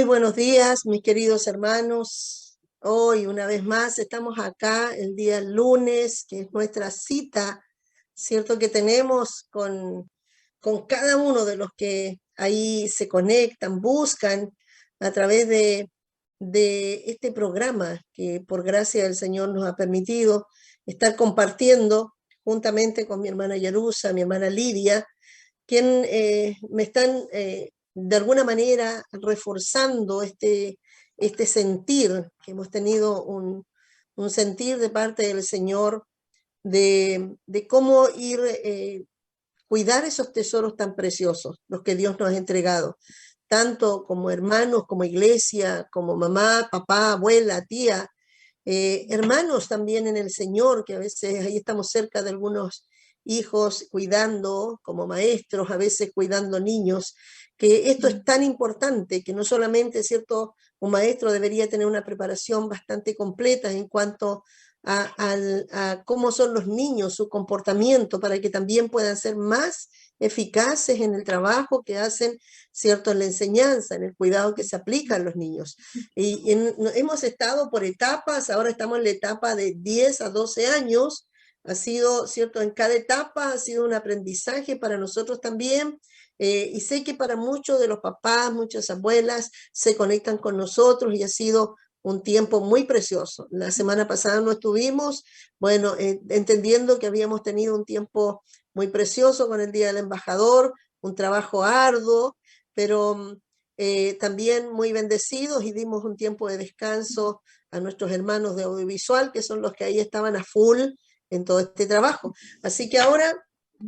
buenos días, mis queridos hermanos. Hoy, una vez más, estamos acá el día lunes, que es nuestra cita, ¿cierto? Que tenemos con cada uno de los que ahí se conectan, buscan a través de este programa que por gracia del Señor nos ha permitido estar compartiendo juntamente con mi hermana Yarusa, mi hermana Lidia, quien me están de alguna manera reforzando este sentir, que hemos tenido un sentir de parte del Señor de cómo ir, cuidar esos tesoros tan preciosos, los que Dios nos ha entregado, tanto como hermanos, como iglesia, como mamá, papá, abuela, tía, hermanos también en el Señor, que a veces ahí estamos cerca de algunos hijos cuidando, como maestros, a veces cuidando niños, que esto es tan importante, que no solamente, ¿cierto?, un maestro debería tener una preparación bastante completa en cuanto a cómo son los niños, su comportamiento, para que también puedan ser más eficaces en el trabajo que hacen, ¿cierto?, en la enseñanza, en el cuidado que se aplica a los niños. Hemos estado por etapas, ahora estamos en la etapa de 10 a 12 años, ha sido, ¿cierto?, en cada etapa ha sido un aprendizaje para nosotros también, y sé que para muchos de los papás, muchas abuelas se conectan con nosotros y ha sido un tiempo muy precioso. La semana pasada no estuvimos, bueno, entendiendo que habíamos tenido un tiempo muy precioso con el Día del Embajador, un trabajo arduo, pero también muy bendecidos, y dimos un tiempo de descanso a nuestros hermanos de audiovisual, que son los que ahí estaban a full en todo este trabajo. Así que ahora,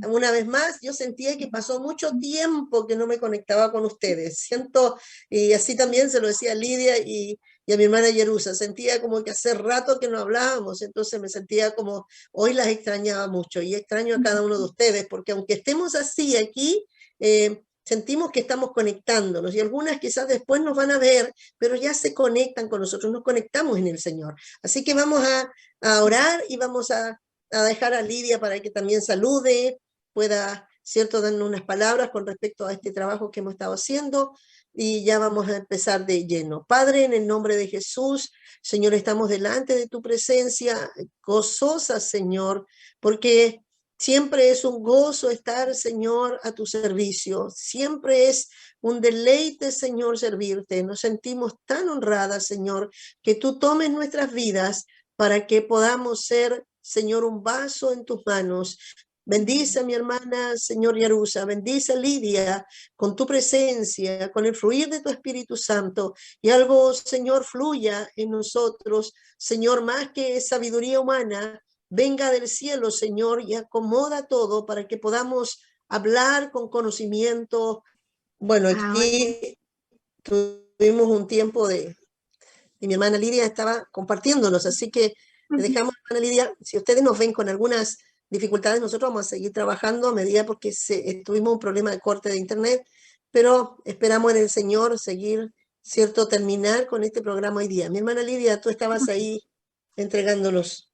una vez más, yo sentía que pasó mucho tiempo que no me conectaba con ustedes. Siento, y así también se lo decía a Lidia y a mi hermana Yerusa, sentía como que hace rato que no hablábamos, entonces me sentía como, hoy las extrañaba mucho, y extraño a cada uno de ustedes, porque aunque estemos así aquí, sentimos que estamos conectándonos, y algunas quizás después nos van a ver, pero ya se conectan con nosotros, nos conectamos en el Señor. Así que vamos a orar y vamos a dejar a Lidia para que también salude, pueda, ¿cierto?, darnos unas palabras con respecto a este trabajo que hemos estado haciendo, y ya vamos a empezar de lleno. Padre, en el nombre de Jesús, Señor, estamos delante de tu presencia, gozosas, Señor, porque siempre es un gozo estar, Señor, a tu servicio. Siempre es un deleite, Señor, servirte. Nos sentimos tan honradas, Señor, que tú tomes nuestras vidas para que podamos ser, Señor, un vaso en tus manos. Bendice a mi hermana, Señor Yarusa, bendice a Lidia con tu presencia, con el fluir de tu Espíritu Santo, y algo, Señor, fluya en nosotros, Señor, más que sabiduría humana, venga del cielo, Señor, y acomoda todo para que podamos hablar con conocimiento. Bueno, aquí tuvimos un tiempo y mi hermana Lidia estaba compartiéndonos, así que le dejamos, hermana Lidia, si ustedes nos ven con algunas dificultades, nosotros vamos a seguir trabajando a medida, porque tuvimos un problema de corte de internet, pero esperamos en el Señor seguir, ¿cierto?, terminar con este programa hoy día. Mi hermana Lidia, tú estabas ahí entregándonos.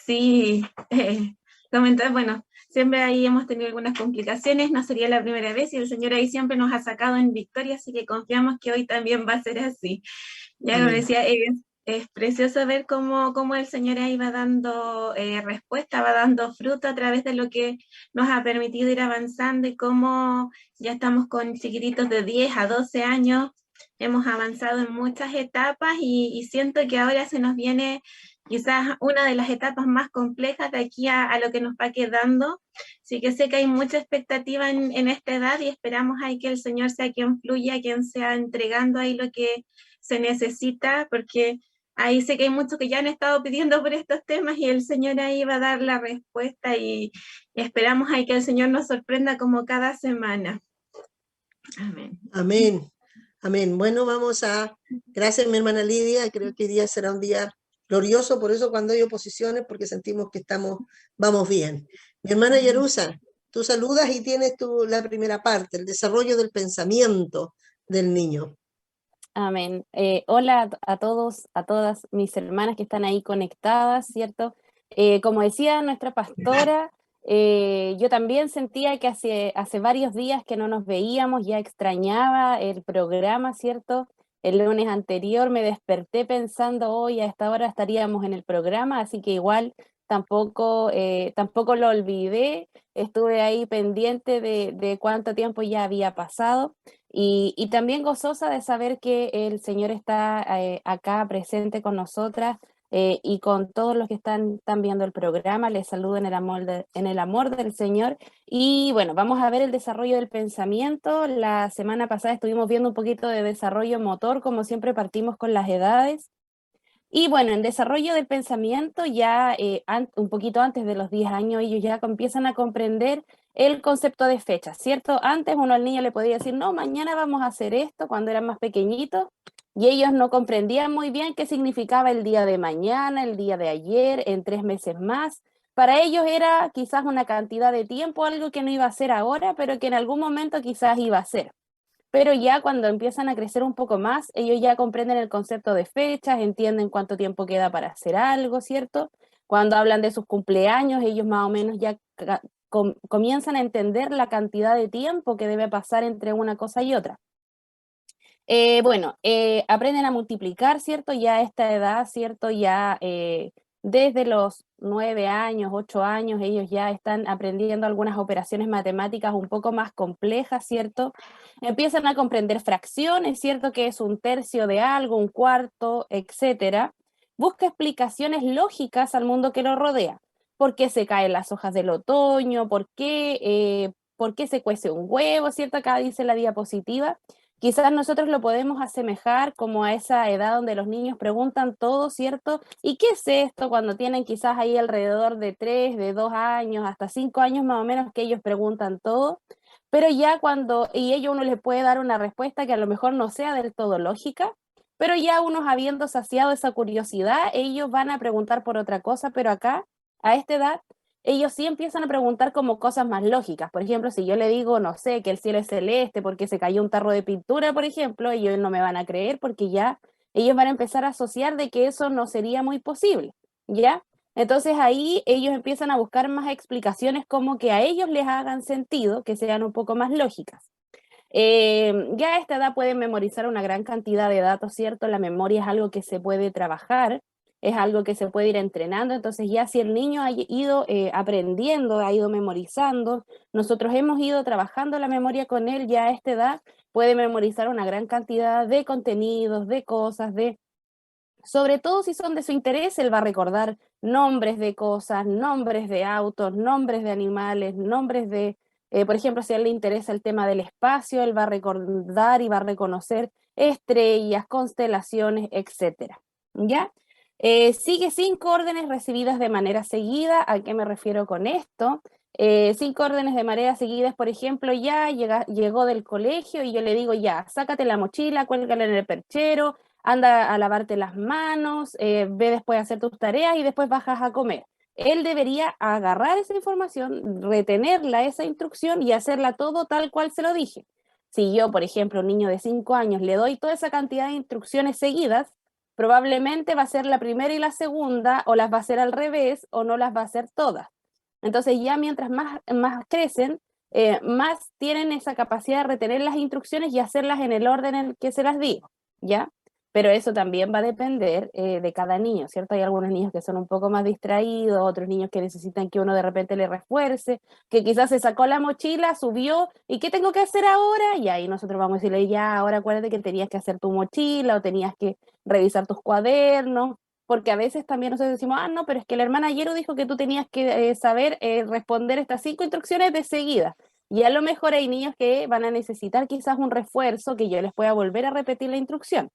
Sí, comentar, bueno, siempre ahí hemos tenido algunas complicaciones, no sería la primera vez, y el Señor ahí siempre nos ha sacado en victoria, así que confiamos que hoy también va a ser así. Ya como decía, es precioso ver cómo el Señor ahí va dando respuesta, va dando fruto a través de lo que nos ha permitido ir avanzando, y cómo ya estamos con chiquititos de 10 a 12 años, hemos avanzado en muchas etapas, y siento que ahora se nos viene quizás una de las etapas más complejas de aquí a lo que nos va quedando. Así que sé que hay mucha expectativa en esta edad, y esperamos ahí que el Señor sea quien fluya, quien sea entregando ahí lo que se necesita, porque ahí sé que hay muchos que ya han estado pidiendo por estos temas, y el Señor ahí va a dar la respuesta, y esperamos ahí que el Señor nos sorprenda como cada semana. Amén. Amén. Amén. Bueno, gracias, mi hermana Lidia, creo que hoy día será un día glorioso, por eso cuando hay oposiciones, porque sentimos que vamos bien. Mi hermana Yerusa, tú saludas y tienes la primera parte, el desarrollo del pensamiento del niño. Amén. Hola a todos, a todas mis hermanas que están ahí conectadas, ¿cierto? Como decía nuestra pastora, yo también sentía que hace varios días que no nos veíamos, ya extrañaba el programa, ¿cierto? el lunes anterior me desperté pensando, hoy a esta hora estaríamos en el programa, así que igual tampoco lo olvidé, estuve ahí pendiente de cuánto tiempo ya había pasado y también gozosa de saber que el Señor está acá presente con nosotras y con todos los que están viendo el programa. Les saludo en el amor del Señor. Y bueno, vamos a ver el desarrollo del pensamiento. La semana pasada estuvimos viendo un poquito de desarrollo motor, como siempre partimos con las edades. Y bueno, en desarrollo del pensamiento, ya un poquito antes de los 10 años, ellos ya empiezan a comprender el concepto de fecha, ¿cierto? Antes uno al niño le podía decir, no, mañana vamos a hacer esto, cuando eran más pequeñitos, y ellos no comprendían muy bien qué significaba el día de mañana, el día de ayer, en 3 meses más. Para ellos era quizás una cantidad de tiempo, algo que no iba a ser ahora, pero que en algún momento quizás iba a ser. Pero ya cuando empiezan a crecer un poco más, ellos ya comprenden el concepto de fechas, entienden cuánto tiempo queda para hacer algo, ¿cierto? Cuando hablan de sus cumpleaños, ellos más o menos ya comienzan a entender la cantidad de tiempo que debe pasar entre una cosa y otra. Aprenden a multiplicar, ¿cierto? Ya a esta edad, ¿cierto? Ya desde los 9 años, 8 años, ellos ya están aprendiendo algunas operaciones matemáticas un poco más complejas, ¿cierto? Empiezan a comprender fracciones, ¿cierto? Que es un tercio de algo, un cuarto, etcétera. Busca explicaciones lógicas al mundo que lo rodea. ¿Por qué se caen las hojas del otoño? ¿Por qué se cuece un huevo? ¿Cierto? Acá dice la diapositiva. Quizás nosotros lo podemos asemejar como a esa edad donde los niños preguntan todo, ¿cierto? ¿Y qué es esto? Cuando tienen quizás ahí alrededor de 3, de 2 años, hasta 5 años más o menos que ellos preguntan todo. Pero ya y ello uno les puede dar una respuesta que a lo mejor no sea del todo lógica, pero ya unos habiendo saciado esa curiosidad, ellos van a preguntar por otra cosa, pero acá, a esta edad, ellos sí empiezan a preguntar como cosas más lógicas. Por ejemplo, si yo le digo, no sé, que el cielo es celeste porque se cayó un tarro de pintura, por ejemplo, ellos no me van a creer porque ya ellos van a empezar a asociar de que eso no sería muy posible, ¿ya? Entonces ahí ellos empiezan a buscar más explicaciones como que a ellos les hagan sentido, que sean un poco más lógicas. Ya a esta edad pueden memorizar una gran cantidad de datos, ¿cierto? La memoria es algo que se puede trabajar, es algo que se puede ir entrenando, entonces ya si el niño ha ido aprendiendo, ha ido memorizando, nosotros hemos ido trabajando la memoria con él, ya a esta edad puede memorizar una gran cantidad de contenidos, de cosas, sobre todo si son de su interés, él va a recordar nombres de cosas, nombres de autos, nombres de animales, por ejemplo, si a él le interesa el tema del espacio, él va a recordar y va a reconocer estrellas, constelaciones, etcétera. ¿Ya? Sigue 5 órdenes recibidas de manera seguida. ¿A qué me refiero con esto? 5 órdenes de manera seguidas, por ejemplo, llegó del colegio y yo le digo, ya, sácate la mochila, cuélgala en el perchero, anda a lavarte las manos, ve después a hacer tus tareas y después bajas a comer. Él debería agarrar esa información, retenerla, esa instrucción y hacerla todo tal cual se lo dije. Si yo, por ejemplo, un niño de 5 años, le doy toda esa cantidad de instrucciones seguidas, probablemente va a ser la primera y la segunda, o las va a hacer al revés, o no las va a hacer todas. Entonces ya mientras más crecen, más tienen esa capacidad de retener las instrucciones y hacerlas en el orden en el que se las digo, ¿ya? Pero eso también va a depender de cada niño, ¿cierto? Hay algunos niños que son un poco más distraídos, otros niños que necesitan que uno de repente le refuerce, que quizás se sacó la mochila, subió, ¿y qué tengo que hacer ahora? Y ahí nosotros vamos a decirle, ya, ahora acuérdate que tenías que hacer tu mochila o tenías que revisar tus cuadernos, porque a veces también nosotros decimos, no, pero es que la hermana Yero dijo que tú tenías que saber responder estas 5 instrucciones de seguida. Y a lo mejor hay niños que van a necesitar quizás un refuerzo, que yo les pueda volver a repetir la instrucción.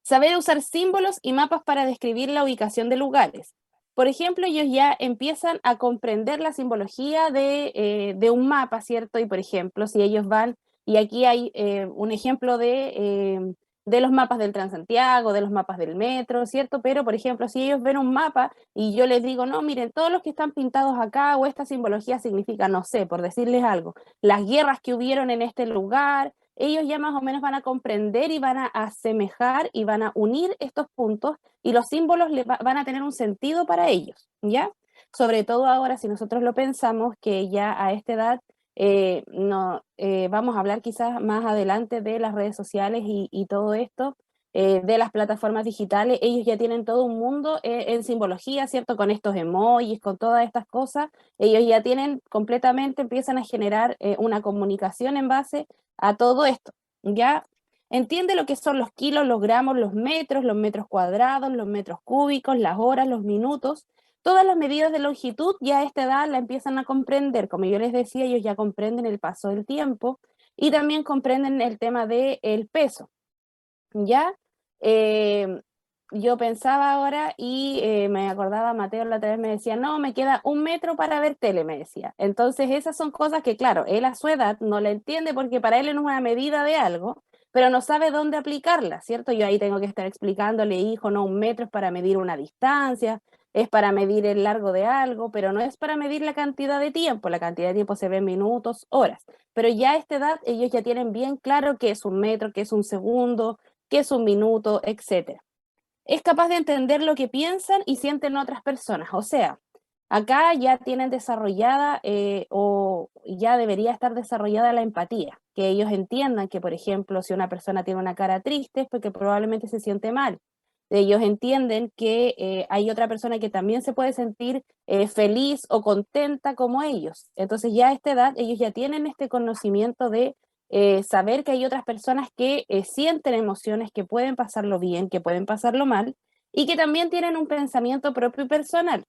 Saber usar símbolos y mapas para describir la ubicación de lugares. Por ejemplo, ellos ya empiezan a comprender la simbología de un mapa, ¿cierto? Y por ejemplo, si ellos van, y aquí hay un ejemplo de los mapas del Transantiago, de los mapas del metro, ¿cierto? Pero, por ejemplo, si ellos ven un mapa y yo les digo, no, miren, todos los que están pintados acá o esta simbología significa, no sé, por decirles algo, las guerras que hubieron en este lugar, ellos ya más o menos van a comprender y van a asemejar y van a unir estos puntos y los símbolos van a tener un sentido para ellos, ¿ya? Sobre todo ahora, si nosotros lo pensamos, que ya a esta edad vamos a hablar quizás más adelante de las redes sociales y todo esto, de las plataformas digitales. Ellos ya tienen todo un mundo en simbología, ¿cierto? Con estos emojis, con todas estas cosas, ellos ya tienen completamente, empiezan a generar una comunicación en base a todo esto, ¿ya? Entiende lo que son los kilos, los gramos, los metros cuadrados, los metros cúbicos, las horas, los minutos. Todas las medidas de longitud ya a esta edad la empiezan a comprender. Como yo les decía, ellos ya comprenden el paso del tiempo y también comprenden el tema del peso. ¿Ya? Yo pensaba ahora y me acordaba, Mateo la otra vez me decía, no, me queda 1 metro para ver tele, me decía. Entonces esas son cosas que, claro, él a su edad no la entiende porque para él no es una medida de algo, pero no sabe dónde aplicarla, ¿cierto? Yo ahí tengo que estar explicándole, hijo, no, 1 metro es para medir una distancia, es para medir el largo de algo, pero no es para medir la cantidad de tiempo. La cantidad de tiempo se ve en minutos, horas. Pero ya a esta edad ellos ya tienen bien claro qué es 1 metro, qué es un segundo, qué es un minuto, etc. Es capaz de entender lo que piensan y sienten otras personas. O sea, acá ya tienen desarrollada o ya debería estar desarrollada la empatía, que ellos entiendan que, por ejemplo, si una persona tiene una cara triste es porque probablemente se siente mal. Ellos entienden que hay otra persona que también se puede sentir feliz o contenta como ellos. Entonces ya a esta edad ellos ya tienen este conocimiento de saber que hay otras personas que sienten emociones, que pueden pasarlo bien, que pueden pasarlo mal, y que también tienen un pensamiento propio y personal.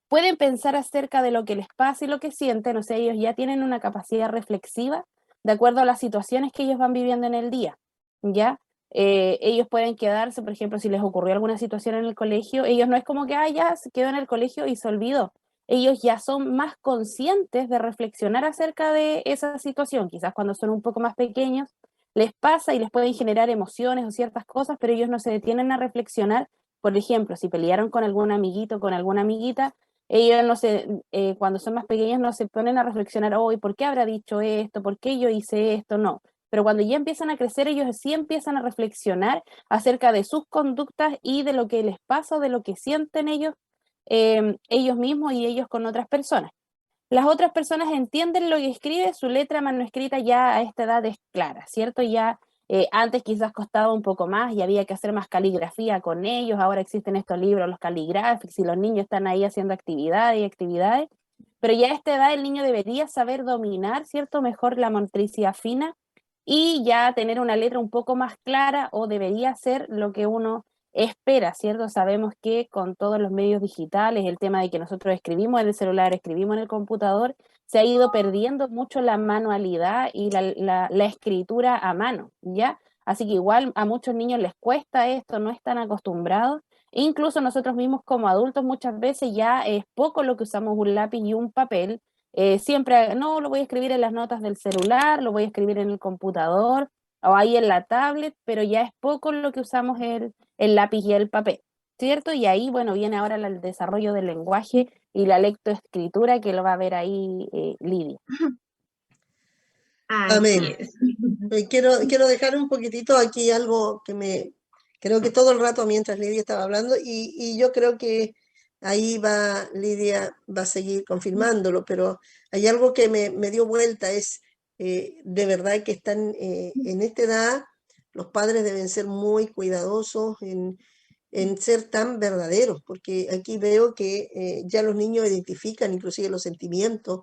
Pueden pensar acerca de lo que les pasa y lo que sienten, o sea, ellos ya tienen una capacidad reflexiva de acuerdo a las situaciones que ellos van viviendo en el día, ¿ya? Ellos pueden quedarse, por ejemplo, si les ocurrió alguna situación en el colegio, ellos no es como que, ya se quedó en el colegio y se olvidó. Ellos ya son más conscientes de reflexionar acerca de esa situación. Quizás cuando son un poco más pequeños les pasa y les pueden generar emociones o ciertas cosas, pero ellos no se detienen a reflexionar. Por ejemplo, si pelearon con algún amiguito, con alguna amiguita, ellos no se, cuando son más pequeños no se ponen a reflexionar, hoy, ¿por qué habrá dicho esto? ¿Por qué yo hice esto? No. Pero cuando ya empiezan a crecer, ellos sí empiezan a reflexionar acerca de sus conductas y de lo que les pasa, de lo que sienten ellos mismos y ellos con otras personas. Las otras personas entienden lo que escribe, su letra manuscrita ya a esta edad es clara, ¿cierto? Ya antes quizás costaba un poco más y había que hacer más caligrafía con ellos, ahora existen estos libros, los Calligraphics, y los niños están ahí haciendo actividades y actividades, pero ya a esta edad el niño debería saber dominar, ¿cierto? Mejor la motricidad fina y ya tener una letra un poco más clara, o debería ser lo que uno espera, ¿cierto? Sabemos que con todos los medios digitales, el tema de que nosotros escribimos en el celular, escribimos en el computador, se ha ido perdiendo mucho la manualidad y la escritura a mano, ¿ya? Así que igual a muchos niños les cuesta esto, no están acostumbrados. E incluso nosotros mismos como adultos muchas veces ya es poco lo que usamos un lápiz y un papel. Siempre, no, lo voy a escribir en las notas del celular, lo voy a escribir en el computador o ahí en la tablet, pero ya es poco lo que usamos el lápiz y el papel, ¿cierto? Y ahí, bueno, viene ahora el desarrollo del lenguaje y la lectoescritura, que lo va a ver ahí Lidia. Así Amén. es. Quiero dejar un poquitito aquí algo que creo que todo el rato mientras Lidia estaba hablando, y yo creo que ahí Lidia va a seguir confirmándolo, pero hay algo que me dio vuelta, es de verdad que están en esta edad, los padres deben ser muy cuidadosos en ser tan verdaderos, porque aquí veo que ya los niños identifican inclusive los sentimientos,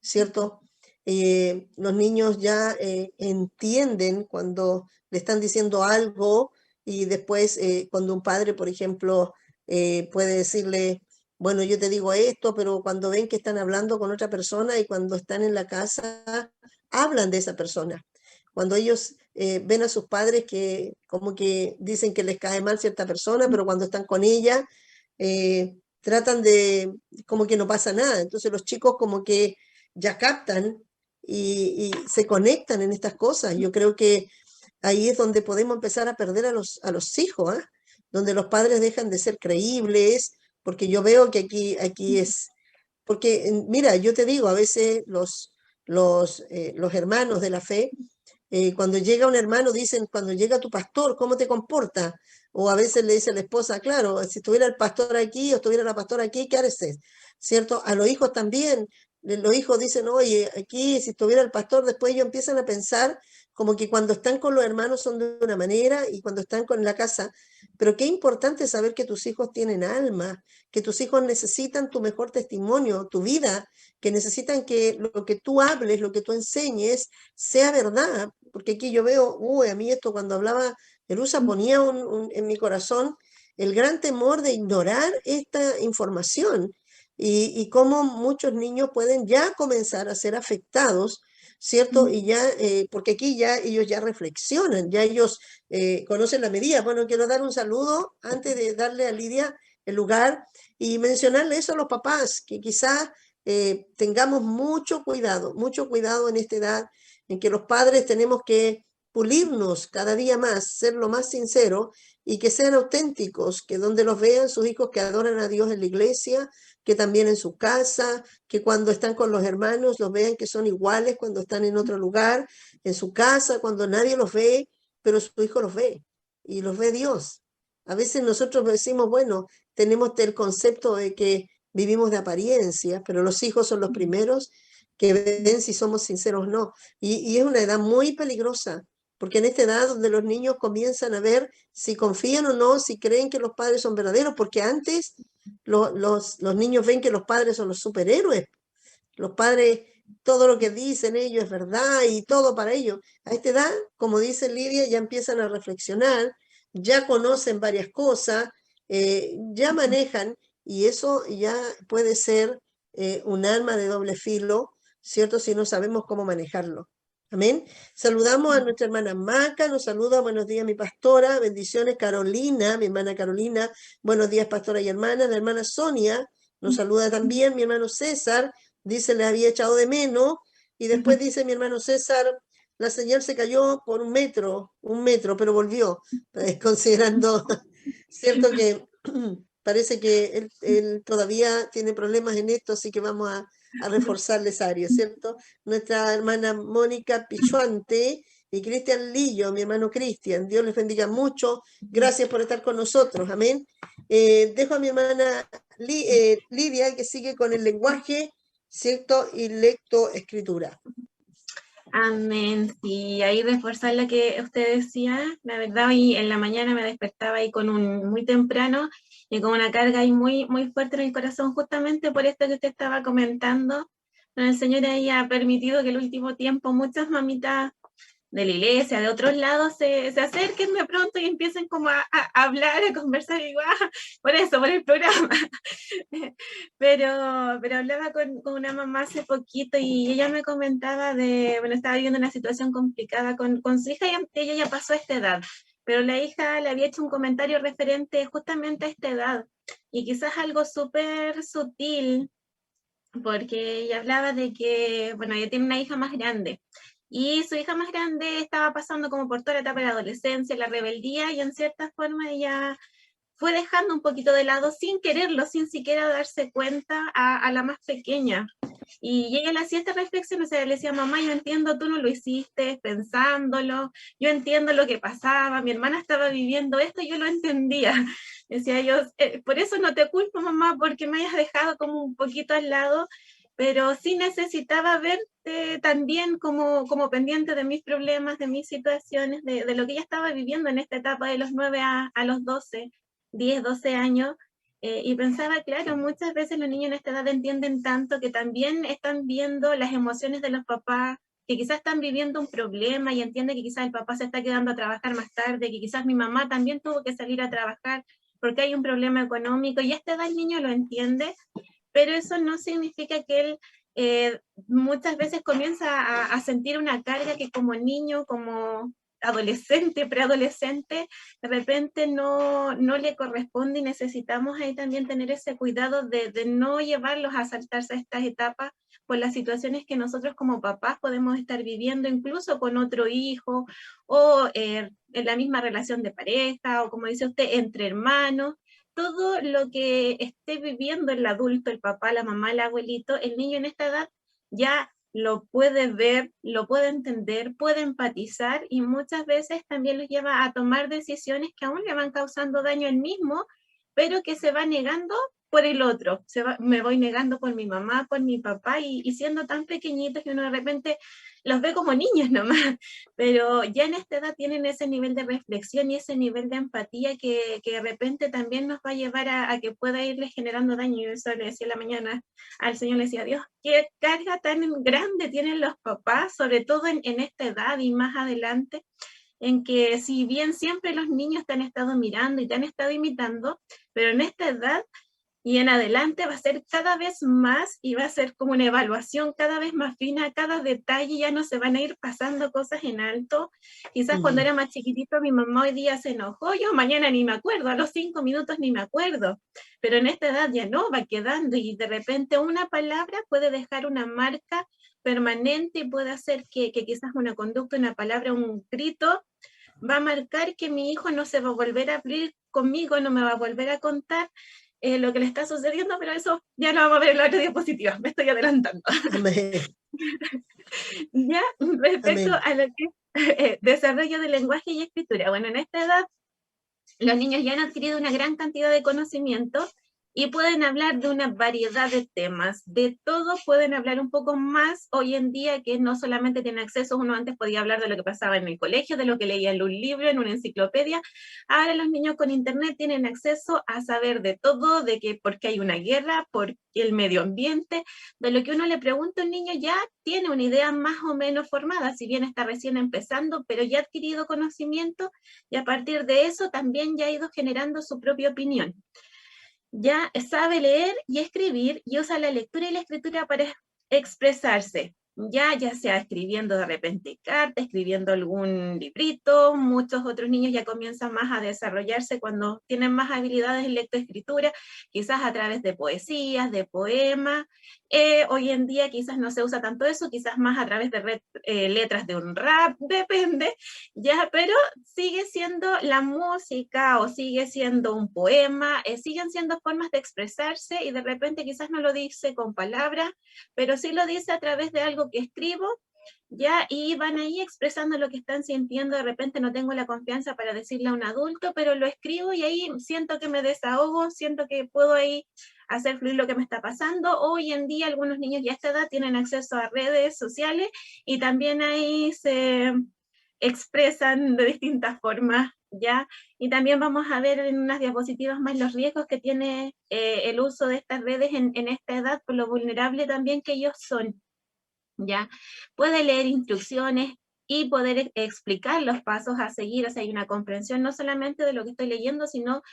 ¿cierto? Los niños ya entienden cuando le están diciendo algo, y después cuando un padre, por ejemplo, puede decirle, bueno, yo te digo esto, pero cuando ven que están hablando con otra persona y cuando están en la casa, hablan de esa persona. Cuando ellos ven a sus padres que como que dicen que les cae mal cierta persona, pero cuando están con ella, tratan de, como que no pasa nada. Entonces los chicos como que ya captan y se conectan en estas cosas. Yo creo que ahí es donde podemos empezar a perder a los hijos, ¿ah? Donde los padres dejan de ser creíbles, porque yo veo que aquí es, porque mira, yo te digo, a veces los hermanos de la fe, cuando llega un hermano, dicen, cuando llega tu pastor, ¿cómo te comporta? O a veces le dice la esposa, claro, si estuviera el pastor aquí o estuviera la pastora aquí, ¿qué haces? ¿Cierto? A los hijos también los hijos dicen, oye, aquí si estuviera el pastor, después ellos empiezan a pensar como que cuando están con los hermanos son de una manera y cuando están con la casa. Pero qué importante saber que tus hijos tienen alma, que tus hijos necesitan tu mejor testimonio, tu vida, que necesitan que lo que tú hables, lo que tú enseñes, sea verdad. Porque aquí yo veo, a mí esto cuando hablaba, Elusa ponía en mi corazón el gran temor de ignorar esta información y cómo muchos niños pueden ya comenzar a ser afectados, ¿cierto? Y ya, porque aquí ya ellos ya reflexionan, ya ellos conocen la medida. Bueno, quiero dar un saludo antes de darle a Lidia el lugar y mencionarle eso a los papás, que quizás tengamos mucho cuidado en esta edad en que los padres tenemos que pulirnos cada día más, ser lo más sinceros y que sean auténticos, que donde los vean sus hijos que adoran a Dios en la iglesia, que también en su casa, que cuando están con los hermanos los vean que son iguales cuando están en otro lugar, en su casa, cuando nadie los ve, pero su hijo los ve y los ve Dios. A veces nosotros decimos, bueno, tenemos el concepto de que vivimos de apariencia, pero los hijos son los primeros que ven si somos sinceros o no. Y es una edad muy peligrosa, porque en esta edad donde los niños comienzan a ver si confían o no, si creen que los padres son verdaderos, porque antes los niños ven que los padres son los superhéroes. Los padres, todo lo que dicen ellos es verdad y todo para ellos. A esta edad, como dice Lidia, ya empiezan a reflexionar, ya conocen varias cosas, ya manejan y eso ya puede ser un arma de doble filo, ¿cierto? Si no sabemos cómo manejarlo. Amén. Saludamos a nuestra hermana Maca, nos saluda, buenos días mi pastora, bendiciones Carolina, mi hermana Carolina, buenos días pastora y hermana, la hermana Sonia nos saluda también, mi hermano César, dice le había echado de menos, y después dice mi hermano César, la señal se cayó por un metro, pero volvió, considerando, cierto que parece que él todavía tiene problemas en esto, así que vamos a reforzarle esa área, ¿cierto? Nuestra hermana Mónica Pichuante y Cristian Lillo, mi hermano Cristian, Dios les bendiga mucho, gracias por estar con nosotros, amén. Dejo a mi hermana Lidia, que sigue con el lenguaje, ¿cierto? Y lectoescritura. Amén, sí, ahí reforzar lo que usted decía, la verdad hoy en la mañana me despertaba ahí con muy temprano y con una carga ahí muy fuerte en el corazón justamente por esto que usted estaba comentando. Bueno, el Señor ahí ha permitido que el último tiempo muchas mamitas de la iglesia, de otros lados, se acerquen de pronto y empiecen como a hablar, a conversar, y digo, por eso, por el programa. pero hablaba con una mamá hace poquito y ella me comentaba bueno, estaba viviendo una situación complicada con su hija y ella ya pasó esta edad, pero la hija le había hecho un comentario referente justamente a esta edad y quizás algo súper sutil, porque ella hablaba de que, bueno, ella tiene una hija más grande y su hija más grande estaba pasando como por toda la etapa de la adolescencia, la rebeldía, y en cierta forma ella fue dejando un poquito de lado sin quererlo, sin siquiera darse cuenta a la más pequeña. Y ella le hacía esta reflexión, o sea, le decía, mamá, yo entiendo, tú no lo hiciste pensándolo, yo entiendo lo que pasaba, mi hermana estaba viviendo esto, yo lo entendía. Decía yo, por eso no te culpo, mamá, porque me hayas dejado como un poquito al lado, pero sí necesitaba verte también como pendiente de mis problemas, de mis situaciones, de lo que ella estaba viviendo en esta etapa de los 9 a los 12, 10, 12 años, y pensaba, claro, muchas veces los niños en esta edad entienden tanto que también están viendo las emociones de los papás, que quizás están viviendo un problema y entienden que quizás el papá se está quedando a trabajar más tarde, que quizás mi mamá también tuvo que salir a trabajar porque hay un problema económico, y a esta edad el niño lo entiende, pero eso no significa que él muchas veces comienza a sentir una carga que como niño, como adolescente, preadolescente, de repente no le corresponde, y necesitamos ahí también tener ese cuidado de no llevarlos a saltarse a estas etapas por las situaciones que nosotros como papás podemos estar viviendo, incluso con otro hijo, o en la misma relación de pareja, o como dice usted, entre hermanos. Todo lo que esté viviendo el adulto, el papá, la mamá, el abuelito, el niño en esta edad ya lo puede ver, lo puede entender, puede empatizar, y muchas veces también los lleva a tomar decisiones que aún le van causando daño a él mismo, pero que se va negando por el otro, me voy negando por mi mamá, por mi papá, y siendo tan pequeñitos que uno de repente los ve como niños nomás, pero ya en esta edad tienen ese nivel de reflexión y ese nivel de empatía que de repente también nos va a llevar a que pueda irles generando daño. Yo eso le decía en la mañana al Señor, le decía, Dios, qué carga tan grande tienen los papás, sobre todo en esta edad y más adelante, en que si bien siempre los niños te han estado mirando y te han estado imitando, pero en esta edad y en adelante va a ser cada vez más y va a ser como una evaluación cada vez más fina, cada detalle, ya no se van a ir pasando cosas en alto. Quizás cuando era más chiquitito mi mamá hoy día se enojó, yo mañana ni me acuerdo, a los 5 minutos ni me acuerdo, pero en esta edad ya no, va quedando y de repente una palabra puede dejar una marca permanente y puede hacer que quizás una conducta, una palabra, un grito va a marcar que mi hijo no se va a volver a abrir conmigo, no me va a volver a contar lo que le está sucediendo, pero eso ya lo vamos a ver en la otra diapositiva, me estoy adelantando. Amén. Ya, respecto Amén. a lo que es desarrollo de lenguaje y escritura, bueno, en esta edad los niños ya han adquirido una gran cantidad de conocimiento y pueden hablar de una variedad de temas, de todo pueden hablar un poco más hoy en día, que no solamente tienen acceso, uno antes podía hablar de lo que pasaba en el colegio, de lo que leía en un libro, en una enciclopedia, ahora los niños con internet tienen acceso a saber de todo, de que por qué hay una guerra, por el medio ambiente, de lo que uno le pregunta a un niño ya tiene una idea más o menos formada, si bien está recién empezando, pero ya ha adquirido conocimiento y a partir de eso también ya ha ido generando su propia opinión. Ya sabe leer y escribir y usa la lectura y la escritura para expresarse, ya sea escribiendo de repente cartas, escribiendo algún librito. Muchos otros niños ya comienzan más a desarrollarse cuando tienen más habilidades en lectoescritura, quizás a través de poesías, de poemas. Hoy en día quizás no se usa tanto eso, quizás más a través de letras de un rap, depende, ya, pero sigue siendo la música o sigue siendo un poema, siguen siendo formas de expresarse y de repente quizás no lo dice con palabras, pero sí lo dice a través de algo que escribo, ya, y van ahí expresando lo que están sintiendo. De repente no tengo la confianza para decirle a un adulto, pero lo escribo y ahí siento que me desahogo, siento que puedo ahí hacer fluir lo que me está pasando. Hoy en día algunos niños ya a esta edad tienen acceso a redes sociales y también ahí se expresan de distintas formas, ¿ya? Y también vamos a ver en unas diapositivas más los riesgos que tiene el uso de estas redes en esta edad, por lo vulnerable también que ellos son, ¿ya? Puede leer instrucciones y poder explicar los pasos a seguir, o sea, hay una comprensión no solamente de lo que estoy leyendo, sino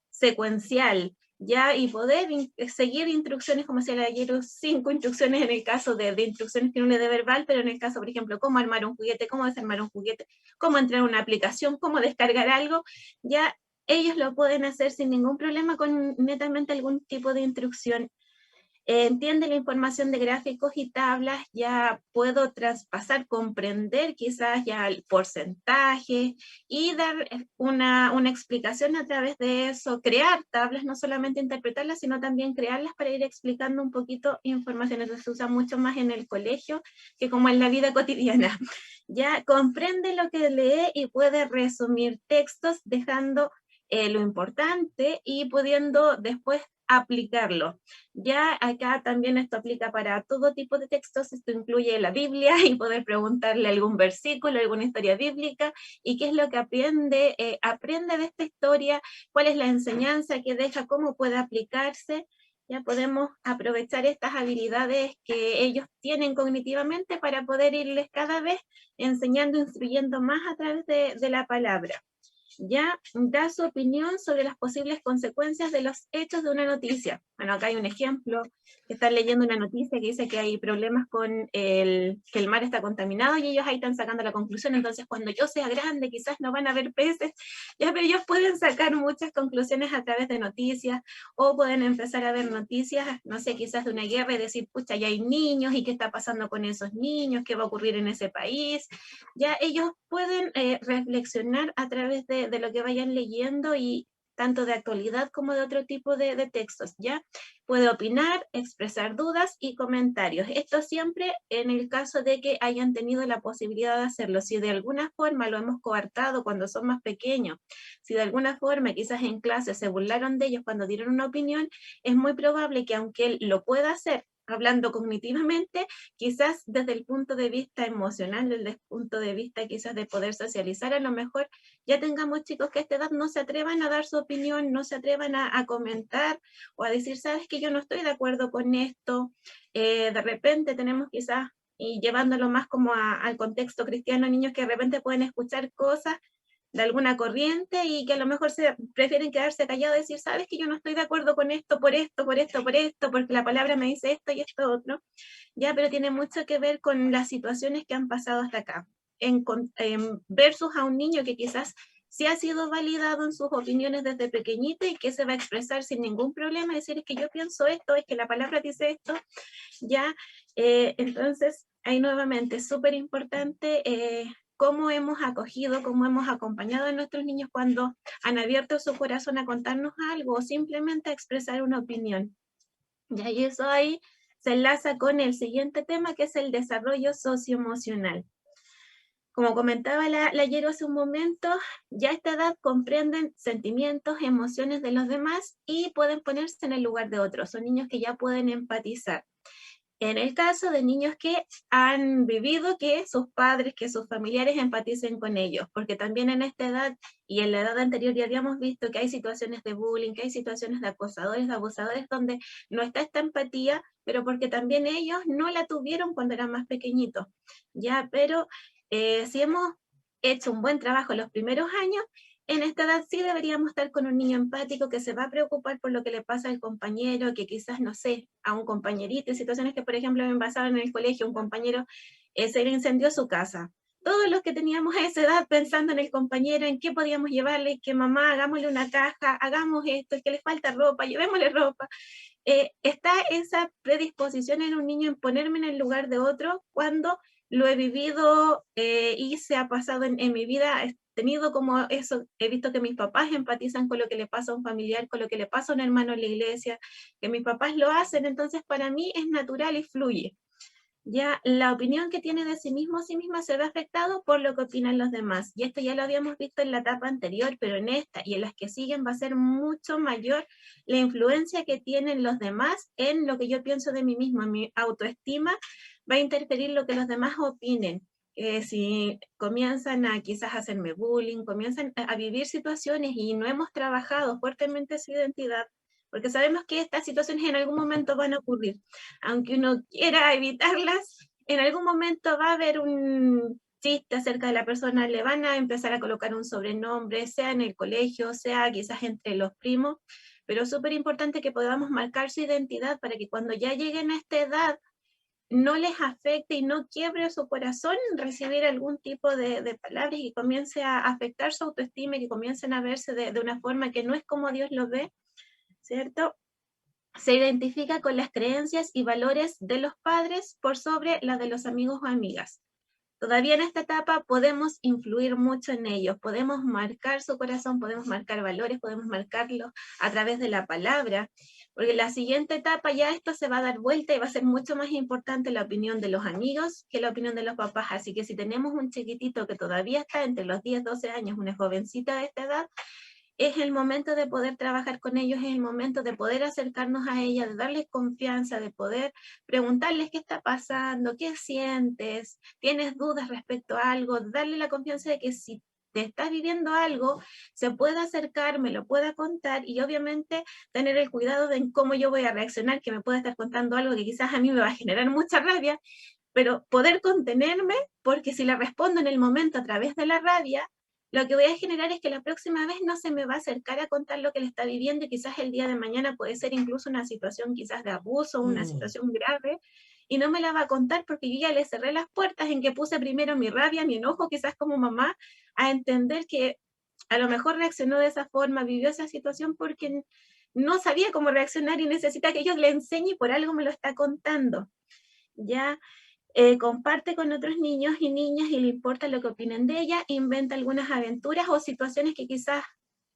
secuencial, ¿ya? Y poder seguir instrucciones, como decía ayer, 5 instrucciones en el caso de instrucciones que uno le dé verbal, pero en el caso, por ejemplo, cómo armar un juguete, cómo desarmar un juguete, cómo entrar a una aplicación, cómo descargar algo, ya ellos lo pueden hacer sin ningún problema con netamente algún tipo de instrucción. Entiende la información de gráficos y tablas, ya puedo traspasar, comprender quizás ya el porcentaje y dar una explicación a través de eso, crear tablas, no solamente interpretarlas, sino también crearlas para ir explicando un poquito información. Eso se usa mucho más en el colegio que como en la vida cotidiana. Ya comprende lo que lee y puede resumir textos dejando lo importante y pudiendo después aplicarlo. Ya acá también esto aplica para todo tipo de textos, esto incluye la Biblia y poder preguntarle algún versículo, alguna historia bíblica y qué es lo que aprende, aprende de esta historia, cuál es la enseñanza que deja, cómo puede aplicarse. Ya podemos aprovechar estas habilidades que ellos tienen cognitivamente para poder irles cada vez enseñando, instruyendo más a través de la palabra. Ya da su opinión sobre las posibles consecuencias de los hechos de una noticia. Bueno, acá hay un ejemplo, que están leyendo una noticia que dice que hay problemas con que el mar está contaminado y ellos ahí están sacando la conclusión, entonces cuando yo sea grande quizás no van a haber peces, ya, pero ellos pueden sacar muchas conclusiones a través de noticias o pueden empezar a ver noticias, no sé, quizás de una guerra y decir, pucha, ya hay niños y qué está pasando con esos niños, qué va a ocurrir en ese país. Ya ellos pueden reflexionar a través de lo que vayan leyendo y tanto de actualidad como de otro tipo de textos, ¿ya? Puede opinar, expresar dudas y comentarios. Esto siempre en el caso de que hayan tenido la posibilidad de hacerlo. Si de alguna forma lo hemos coartado cuando son más pequeños, si de alguna forma quizás en clase se burlaron de ellos cuando dieron una opinión, es muy probable que aunque él lo pueda hacer, hablando cognitivamente, quizás desde el punto de vista emocional, desde el punto de vista quizás de poder socializar, a lo mejor ya tengamos chicos que a esta edad no se atrevan a dar su opinión, no se atrevan a comentar o a decir, sabes que yo no estoy de acuerdo con esto. De repente tenemos quizás, y llevándolo más como al contexto cristiano, niños que de repente pueden escuchar cosas de alguna corriente y que a lo mejor prefieren quedarse callados y decir, sabes que yo no estoy de acuerdo con esto, por esto, por esto, por esto, porque la palabra me dice esto y esto otro, ya, pero tiene mucho que ver con las situaciones que han pasado hasta acá, versus a un niño que quizás sí ha sido validado en sus opiniones desde pequeñito y que se va a expresar sin ningún problema, decir, es que yo pienso esto, es que la palabra dice esto, ya, entonces, ahí nuevamente, es súper importante cómo hemos acogido, cómo hemos acompañado a nuestros niños cuando han abierto su corazón a contarnos algo o simplemente a expresar una opinión. Ya, y eso ahí se enlaza con el siguiente tema, que es el desarrollo socioemocional. Como comentaba la Yero hace un momento, ya a esta edad comprenden sentimientos, emociones de los demás y pueden ponerse en el lugar de otros. Son niños que ya pueden empatizar. En el caso de niños que han vivido que sus padres, que sus familiares empaticen con ellos, porque también en esta edad y en la edad anterior ya habíamos visto que hay situaciones de bullying, que hay situaciones de acosadores, de abusadores, donde no está esta empatía, pero porque también ellos no la tuvieron cuando eran más pequeñitos, ¿ya? Pero si hemos hecho un buen trabajo en los primeros años, en esta edad sí deberíamos estar con un niño empático que se va a preocupar por lo que le pasa al compañero, que quizás, no sé, a un compañerito, en situaciones que, por ejemplo, me pasaron en el colegio, un compañero se le incendió su casa. Todos los que teníamos a esa edad pensando en el compañero, en qué podíamos llevarle, que mamá, hagámosle una caja, hagamos esto, es que le falta ropa, llevémosle ropa. Está esa predisposición en un niño en ponerme en el lugar de otro cuando lo he vivido y se ha pasado en mi vida. He tenido como eso, he visto que mis papás empatizan con lo que le pasa a un familiar, con lo que le pasa a un hermano en la iglesia, que mis papás lo hacen, entonces para mí es natural y fluye. Ya la opinión que tiene de sí mismo o sí misma se ve afectado por lo que opinan los demás. Y esto ya lo habíamos visto en la etapa anterior, pero en esta y en las que siguen va a ser mucho mayor la influencia que tienen los demás en lo que yo pienso de mí misma. Mi autoestima va a interferir lo que los demás opinen. Si comienzan a quizás hacerme bullying, comienzan a vivir situaciones y no hemos trabajado fuertemente su identidad, porque sabemos que estas situaciones en algún momento van a ocurrir. Aunque uno quiera evitarlas, en algún momento va a haber un chiste acerca de la persona, le van a empezar a colocar un sobrenombre, sea en el colegio, sea quizás entre los primos, pero es súper importante que podamos marcar su identidad para que cuando ya lleguen a esta edad no les afecte y no quiebre su corazón recibir algún tipo de palabras y comience a afectar su autoestima y que comiencen a verse de una forma que no es como Dios lo ve, ¿cierto? Se identifica con las creencias y valores de los padres por sobre las de los amigos o amigas. Todavía en esta etapa podemos influir mucho en ellos, podemos marcar su corazón, podemos marcar valores, podemos marcarlos a través de la palabra, porque en la siguiente etapa ya esto se va a dar vuelta y va a ser mucho más importante la opinión de los amigos que la opinión de los papás. Así que si tenemos un chiquitito que todavía está entre los 10, 12 años, una jovencita de esta edad, es el momento de poder trabajar con ellos, es el momento de poder acercarnos a ella, de darles confianza, de poder preguntarles qué está pasando, qué sientes, tienes dudas respecto a algo, darle la confianza de que si te estás viviendo algo, se pueda acercar, me lo pueda contar y obviamente tener el cuidado de cómo yo voy a reaccionar, que me pueda estar contando algo que quizás a mí me va a generar mucha rabia, pero poder contenerme, porque si le respondo en el momento a través de la rabia, lo que voy a generar es que la próxima vez no se me va a acercar a contar lo que le está viviendo y quizás el día de mañana puede ser incluso una situación quizás de abuso, una situación grave, y no me la va a contar porque yo ya le cerré las puertas en que puse primero mi rabia, mi enojo, quizás como mamá, a entender que a lo mejor reaccionó de esa forma, vivió esa situación porque no sabía cómo reaccionar y necesita que yo le enseñe y por algo me lo está contando. Ya comparte con otros niños y niñas y le importa lo que opinen de ella, inventa algunas aventuras o situaciones que quizás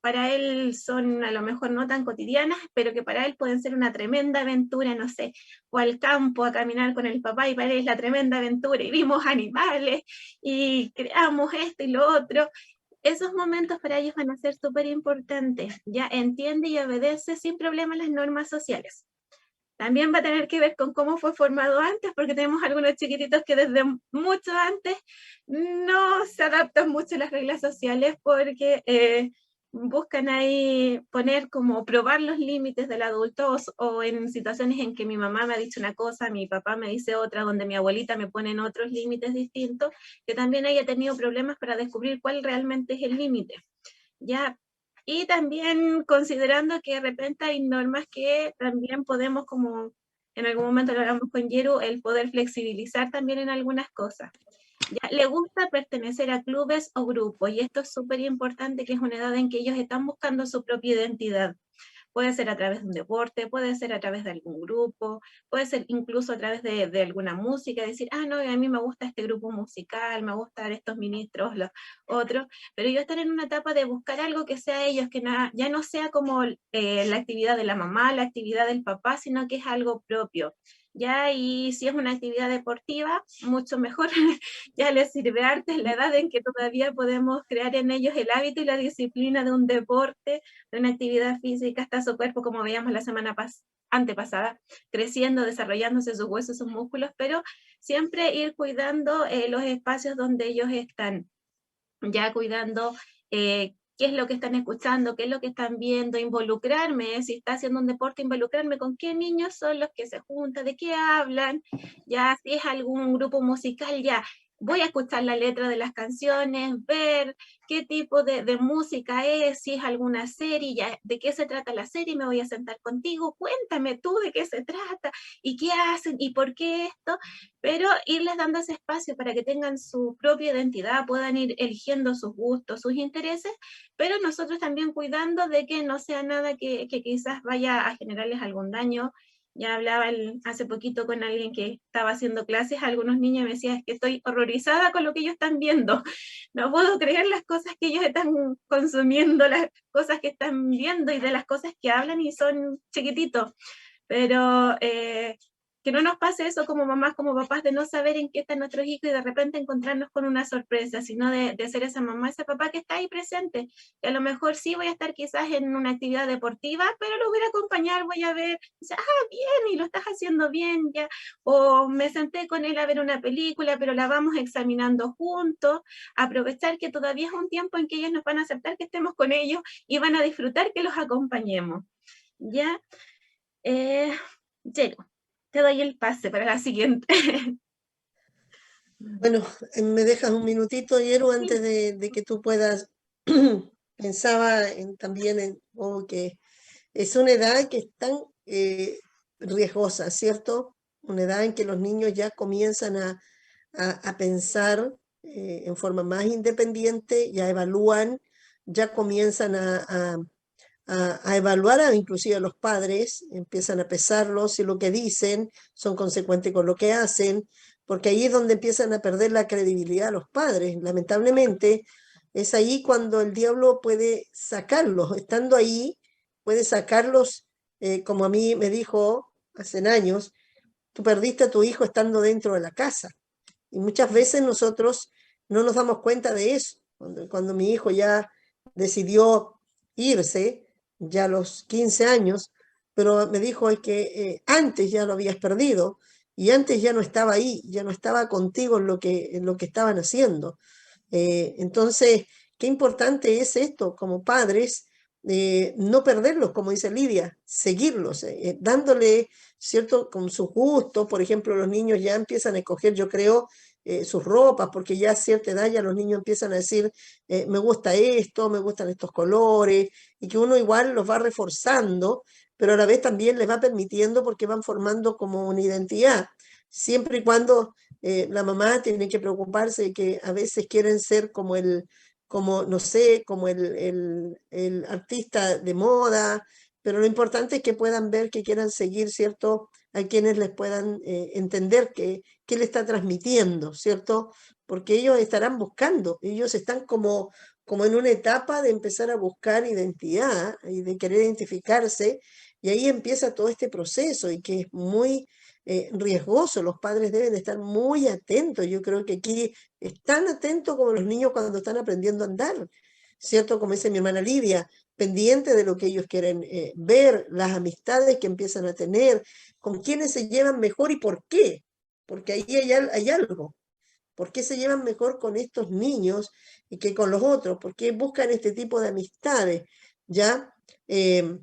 para él son a lo mejor no tan cotidianas, pero que para él pueden ser una tremenda aventura, no sé, o al campo a caminar con el papá y para él es la tremenda aventura y vimos animales y creamos esto y lo otro. Esos momentos para ellos van a ser súper importantes. Ya entiende y obedece sin problema las normas sociales. También va a tener que ver con cómo fue formado antes, porque tenemos algunos chiquititos que desde mucho antes no se adaptan mucho a las reglas sociales porque buscan ahí poner como probar los límites del adulto o en situaciones en que mi mamá me ha dicho una cosa, mi papá me dice otra, donde mi abuelita me pone en otros límites distintos, que también haya tenido problemas para descubrir cuál realmente es el límite. Ya. Y también considerando que de repente hay normas que también podemos, como en algún momento lo hablamos con Yeru, el poder flexibilizar también en algunas cosas. Ya, le gusta pertenecer a clubes o grupos, y esto es súper importante, que es una edad en que ellos están buscando su propia identidad. Puede ser a través de un deporte, puede ser a través de algún grupo, puede ser incluso a través de alguna música, decir, ah, no, a mí me gusta este grupo musical, me gustan estos ministros, los otros, pero ellos están en una etapa de buscar algo que sea ellos, que ya no sea como la actividad de la mamá, la actividad del papá, sino que es algo propio. Ya, y si es una actividad deportiva, mucho mejor, ya les sirve arte en la edad en que todavía podemos crear en ellos el hábito y la disciplina de un deporte, de una actividad física, hasta su cuerpo, como veíamos la semana antepasada, creciendo, desarrollándose sus huesos, sus músculos, pero siempre ir cuidando los espacios donde ellos están, ya cuidando qué es lo que están escuchando, qué es lo que están viendo, involucrarme, si está haciendo un deporte, involucrarme con qué niños son los que se juntan, de qué hablan, ya si es algún grupo musical, ya voy a escuchar la letra de las canciones, ver qué tipo de música es, si es alguna serie, ya de qué se trata la serie, me voy a sentar contigo, cuéntame tú de qué se trata y qué hacen y por qué esto, pero irles dando ese espacio para que tengan su propia identidad, puedan ir eligiendo sus gustos, sus intereses, pero nosotros también cuidando de que no sea nada que quizás vaya a generarles algún daño. Ya hablaba hace poquito con alguien que estaba haciendo clases a algunos niños y me decía, es que estoy horrorizada con lo que ellos están viendo. No puedo creer las cosas que ellos están consumiendo, las cosas que están viendo y de las cosas que hablan y son chiquititos. Pero que no nos pase eso como mamás, como papás, de no saber en qué están nuestros hijos y de repente encontrarnos con una sorpresa, sino de ser esa mamá, ese papá que está ahí presente. Y a lo mejor sí voy a estar quizás en una actividad deportiva, pero lo voy a acompañar, voy a ver, dice, ah, bien, y lo estás haciendo bien, ya. O me senté con él a ver una película, pero la vamos examinando juntos, aprovechar que todavía es un tiempo en que ellos nos van a aceptar que estemos con ellos y van a disfrutar que los acompañemos. ¿Ya? Llego. Te doy el pase para la siguiente. Bueno, me dejas un minutito, Yeru, antes de que tú puedas. Pensaba también en que es una edad que es tan riesgosa, ¿cierto? Una edad en que los niños ya comienzan a pensar en forma más independiente, ya evalúan, ya comienzan a evaluar inclusive a los padres, empiezan a pesarlos y lo que dicen son consecuentes con lo que hacen, porque ahí es donde empiezan a perder la credibilidad a los padres. Lamentablemente, es ahí cuando el diablo puede sacarlos, estando ahí, puede sacarlos, como a mí me dijo hace años, tú perdiste a tu hijo estando dentro de la casa. Y muchas veces nosotros no nos damos cuenta de eso. Cuando mi hijo ya decidió irse, ya a los 15 años, pero me dijo es que antes ya lo habías perdido y antes ya no estaba ahí, ya no estaba contigo en lo que estaban haciendo. Entonces, qué importante es esto como padres, no perderlos, como dice Lidia, seguirlos, dándole, ¿cierto? Con sus gustos. Por ejemplo, los niños ya empiezan a escoger, yo creo, sus ropas, porque ya a cierta edad ya los niños empiezan a decir, me gusta esto, me gustan estos colores, y que uno igual los va reforzando, pero a la vez también les va permitiendo porque van formando como una identidad, siempre y cuando la mamá tiene que preocuparse de que a veces quieren ser como no sé, como el artista de moda, pero lo importante es que puedan ver, que quieran seguir, ¿cierto? A quienes les puedan entender qué le está transmitiendo, ¿cierto? Porque ellos estarán buscando, ellos están como como en una etapa de empezar a buscar identidad y de querer identificarse, y ahí empieza todo este proceso y que es muy riesgoso. Los padres deben estar muy atentos. Yo creo que aquí es tan atento como los niños cuando están aprendiendo a andar, ¿cierto? Como dice mi hermana Lidia, pendiente de lo que ellos quieren ver, las amistades que empiezan a tener, con quiénes se llevan mejor y por qué, porque ahí hay algo. ¿Por qué se llevan mejor con estos niños y que con los otros? ¿Por qué buscan este tipo de amistades? ¿Ya? Ellos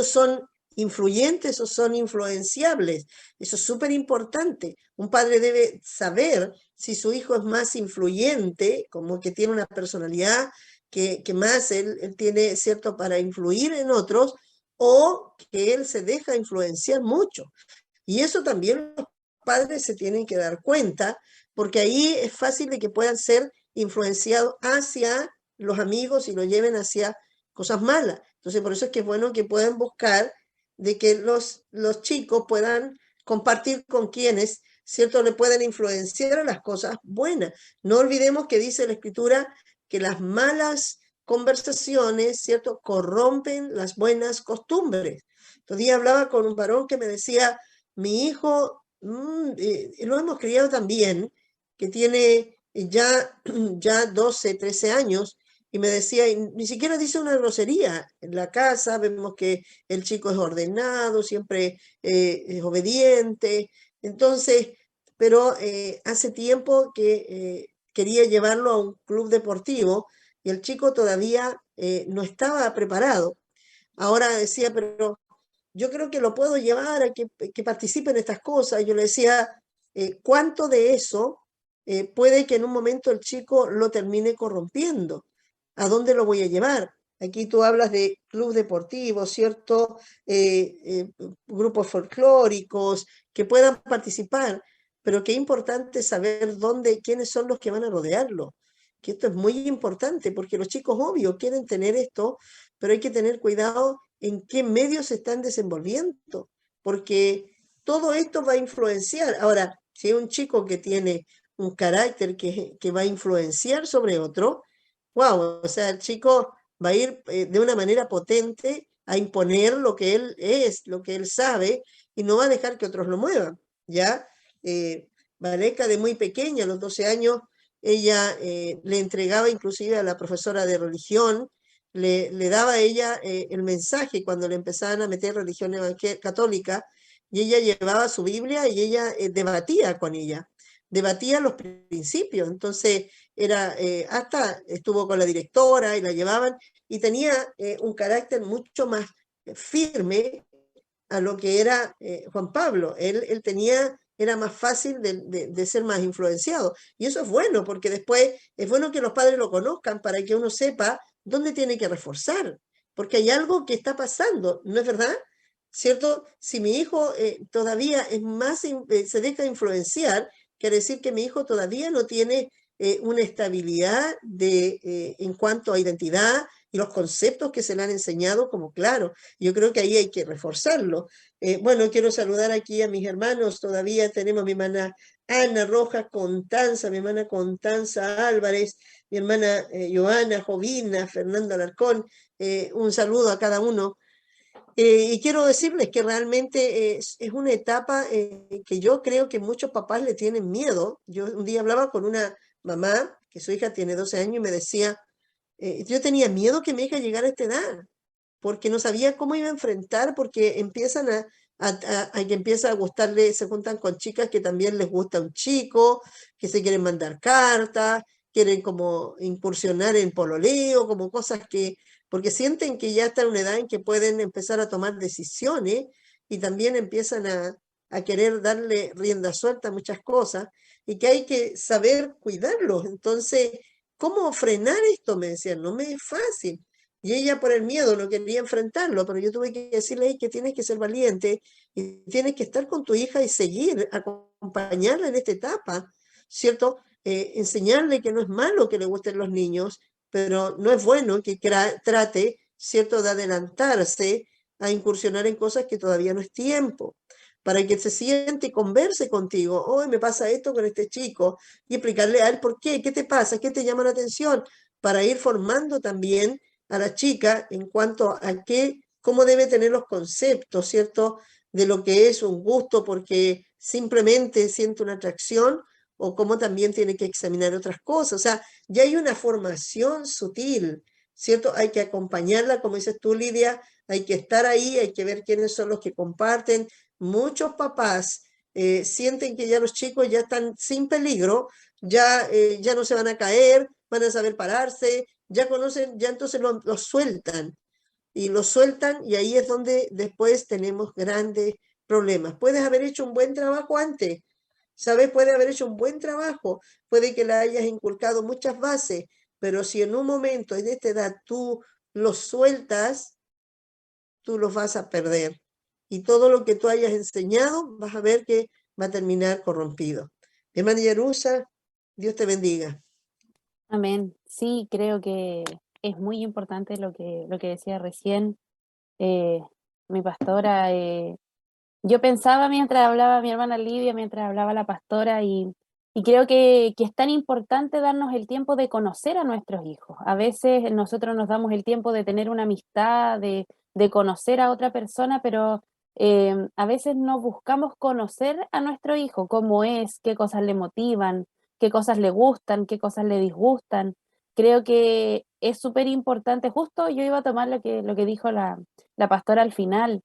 son influyentes o son influenciables. Eso es súper importante. Un padre debe saber si su hijo es más influyente, como que tiene una personalidad que más él tiene, ¿cierto?, para influir en otros, o que él se deja influenciar mucho. Y eso también los padres se tienen que dar cuenta, porque ahí es fácil de que puedan ser influenciados hacia los amigos y lo lleven hacia cosas malas. Entonces, por eso es que es bueno que puedan buscar de que los chicos puedan compartir con quienes, ¿cierto?, le pueden influenciar a las cosas buenas. No olvidemos que dice la Escritura que las malas conversaciones, ¿cierto?, corrompen las buenas costumbres. Todavía hablaba con un varón que me decía, mi hijo, lo hemos criado también, que tiene ya 12, 13 años, y me decía, y ni siquiera dice una grosería. En la casa vemos que el chico es ordenado, siempre es obediente. Entonces, pero hace tiempo que quería llevarlo a un club deportivo y el chico todavía no estaba preparado. Ahora decía, pero yo creo que lo puedo llevar a que participe en estas cosas. Yo le decía, ¿cuánto de eso puede que en un momento el chico lo termine corrompiendo? ¿A dónde lo voy a llevar? Aquí tú hablas de club deportivo, ¿cierto? Grupos folclóricos que puedan participar, pero qué importante saber dónde, quiénes son los que van a rodearlo. Que esto es muy importante porque los chicos, obvio, quieren tener esto, pero hay que tener cuidado en qué medios se están desenvolviendo, porque todo esto va a influenciar. Ahora, si hay un chico que tiene un carácter que va a influenciar sobre otro, wow, o sea, el chico va a ir de una manera potente a imponer lo que él es, lo que él sabe, y no va a dejar que otros lo muevan, ¿ya? Valesca de muy pequeña, a los 12 años, ella le entregaba inclusive a la profesora de religión, le daba a ella el mensaje cuando le empezaban a meter religión católica, y ella llevaba su Biblia y ella debatía con ella, debatía los principios. Entonces, hasta estuvo con la directora y la llevaban, y tenía un carácter mucho más firme a lo que era Juan Pablo. Él tenía, era más fácil de ser más influenciado. Y eso es bueno, porque después es bueno que los padres lo conozcan para que uno sepa dónde tiene que reforzar, porque hay algo que está pasando, ¿no es verdad? ¿Cierto? Si mi hijo todavía es más, se deja influenciar, quiere decir que mi hijo todavía no tiene una estabilidad en cuanto a identidad y los conceptos que se le han enseñado como claro. Yo creo que ahí hay que reforzarlo. Bueno, quiero saludar aquí a mis hermanos. Todavía tenemos a mi hermana Ana Rojas Contanza, mi hermana Contanza Álvarez, mi hermana Joana Jovina, Fernando Alarcón. Un saludo a cada uno. Y quiero decirles que realmente es una etapa que yo creo que muchos papás le tienen miedo. Yo un día hablaba con una mamá, que su hija tiene 12 años, y me decía, yo tenía miedo que mi hija llegara a esta edad, porque no sabía cómo iba a enfrentar, porque empiezan a que empieza a gustarle, se juntan con chicas que también les gusta un chico, que se quieren mandar cartas, quieren como incursionar en pololeo, como cosas porque sienten que ya están en una edad en que pueden empezar a tomar decisiones y también empiezan a querer darle rienda suelta a muchas cosas y que hay que saber cuidarlos. Entonces, ¿cómo frenar esto? Me decían, no me es fácil. Y ella por el miedo no quería enfrentarlo, pero yo tuve que decirle que tienes que ser valiente y tienes que estar con tu hija y seguir, acompañarla en esta etapa, ¿cierto? Enseñarle que no es malo que le gusten los niños, pero no es bueno que trate, ¿cierto?, de adelantarse a incursionar en cosas que todavía no es tiempo. para que se siente y converse contigo. Hoy me pasa esto con este chico, y explicarle a él por qué te pasa, qué te llama la atención, para ir formando también a la chica en cuanto a cómo debe tener los conceptos, ¿cierto? De lo que es un gusto porque simplemente siente una atracción, o cómo también tiene que examinar otras cosas. O sea, ya hay una formación sutil, ¿cierto? Hay que acompañarla, como dices tú, Lidia, hay que estar ahí, hay que ver quiénes son los que comparten. Muchos papás sienten que ya los chicos ya están sin peligro, ya no se van a caer, van a saber pararse, ya conocen, ya entonces los sueltan. Y los sueltan, y ahí es donde después tenemos grandes problemas. Puedes haber hecho un buen trabajo antes, ¿sabes? Puede haber hecho un buen trabajo, puede que le hayas inculcado muchas bases, pero si en un momento, en esta edad, tú los sueltas, tú los vas a perder. Y todo lo que tú hayas enseñado, vas a ver que va a terminar corrompido. Hermana Yarusa, Dios te bendiga. Amén. Sí, creo que es muy importante lo que decía recién mi pastora. Yo pensaba mientras hablaba mi hermana Lidia, mientras hablaba la pastora, y creo que es tan importante darnos el tiempo de conocer a nuestros hijos. A veces nosotros nos damos el tiempo de tener una amistad, de conocer a otra persona, pero a veces no buscamos conocer a nuestro hijo, cómo es, qué cosas le motivan, qué cosas le gustan, qué cosas le disgustan. Creo que es súper importante. Justo yo iba a tomar lo que dijo la pastora al final.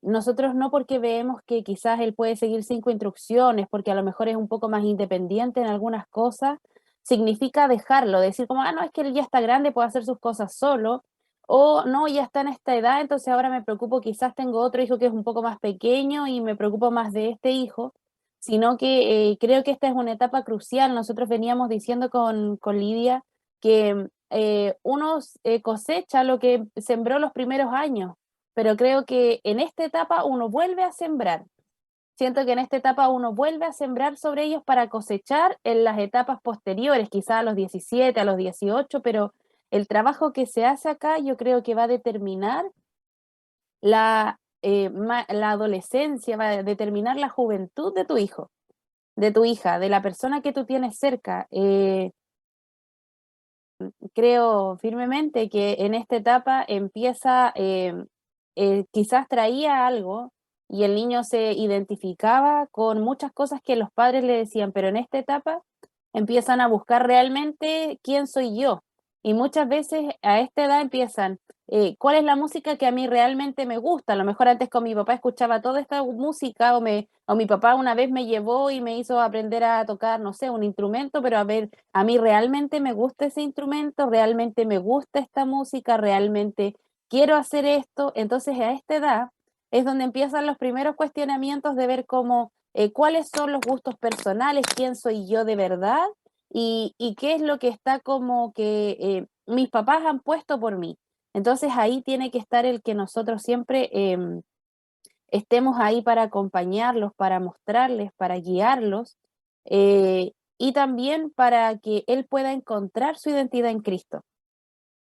Nosotros no, porque vemos que quizás él puede seguir 5 instrucciones, porque a lo mejor es un poco más independiente en algunas cosas, significa dejarlo, decir como, ah, no, es que él ya está grande, puede hacer sus cosas solo, o no, ya está en esta edad, entonces ahora me preocupo, quizás tengo otro hijo que es un poco más pequeño y me preocupo más de este hijo, sino que creo que esta es una etapa crucial. Nosotros veníamos diciendo con Lidia que uno cosecha lo que sembró los primeros años, pero creo que en esta etapa uno vuelve a sembrar. Siento que en esta etapa uno vuelve a sembrar sobre ellos para cosechar en las etapas posteriores, quizá a los 17, a los 18, pero el trabajo que se hace acá yo creo que va a determinar la adolescencia, va a determinar la juventud de tu hijo, de tu hija, de la persona que tú tienes cerca. Creo firmemente que en esta etapa empieza, quizás traía algo y el niño se identificaba con muchas cosas que los padres le decían, pero en esta etapa empiezan a buscar realmente quién soy yo. Y muchas veces a esta edad empiezan, ¿cuál es la música que a mí realmente me gusta? A lo mejor antes con mi papá escuchaba toda esta música, o mi papá una vez me llevó y me hizo aprender a tocar, no sé, un instrumento, pero a ver, a mí realmente me gusta ese instrumento, realmente me gusta esta música, realmente quiero hacer esto. Entonces a esta edad es donde empiezan los primeros cuestionamientos de ver cómo, cuáles son los gustos personales, quién soy yo de verdad, y qué es lo que está como que mis papás han puesto por mí. Entonces ahí tiene que estar el que nosotros siempre estemos ahí para acompañarlos, para mostrarles, para guiarlos, y también para que él pueda encontrar su identidad en Cristo.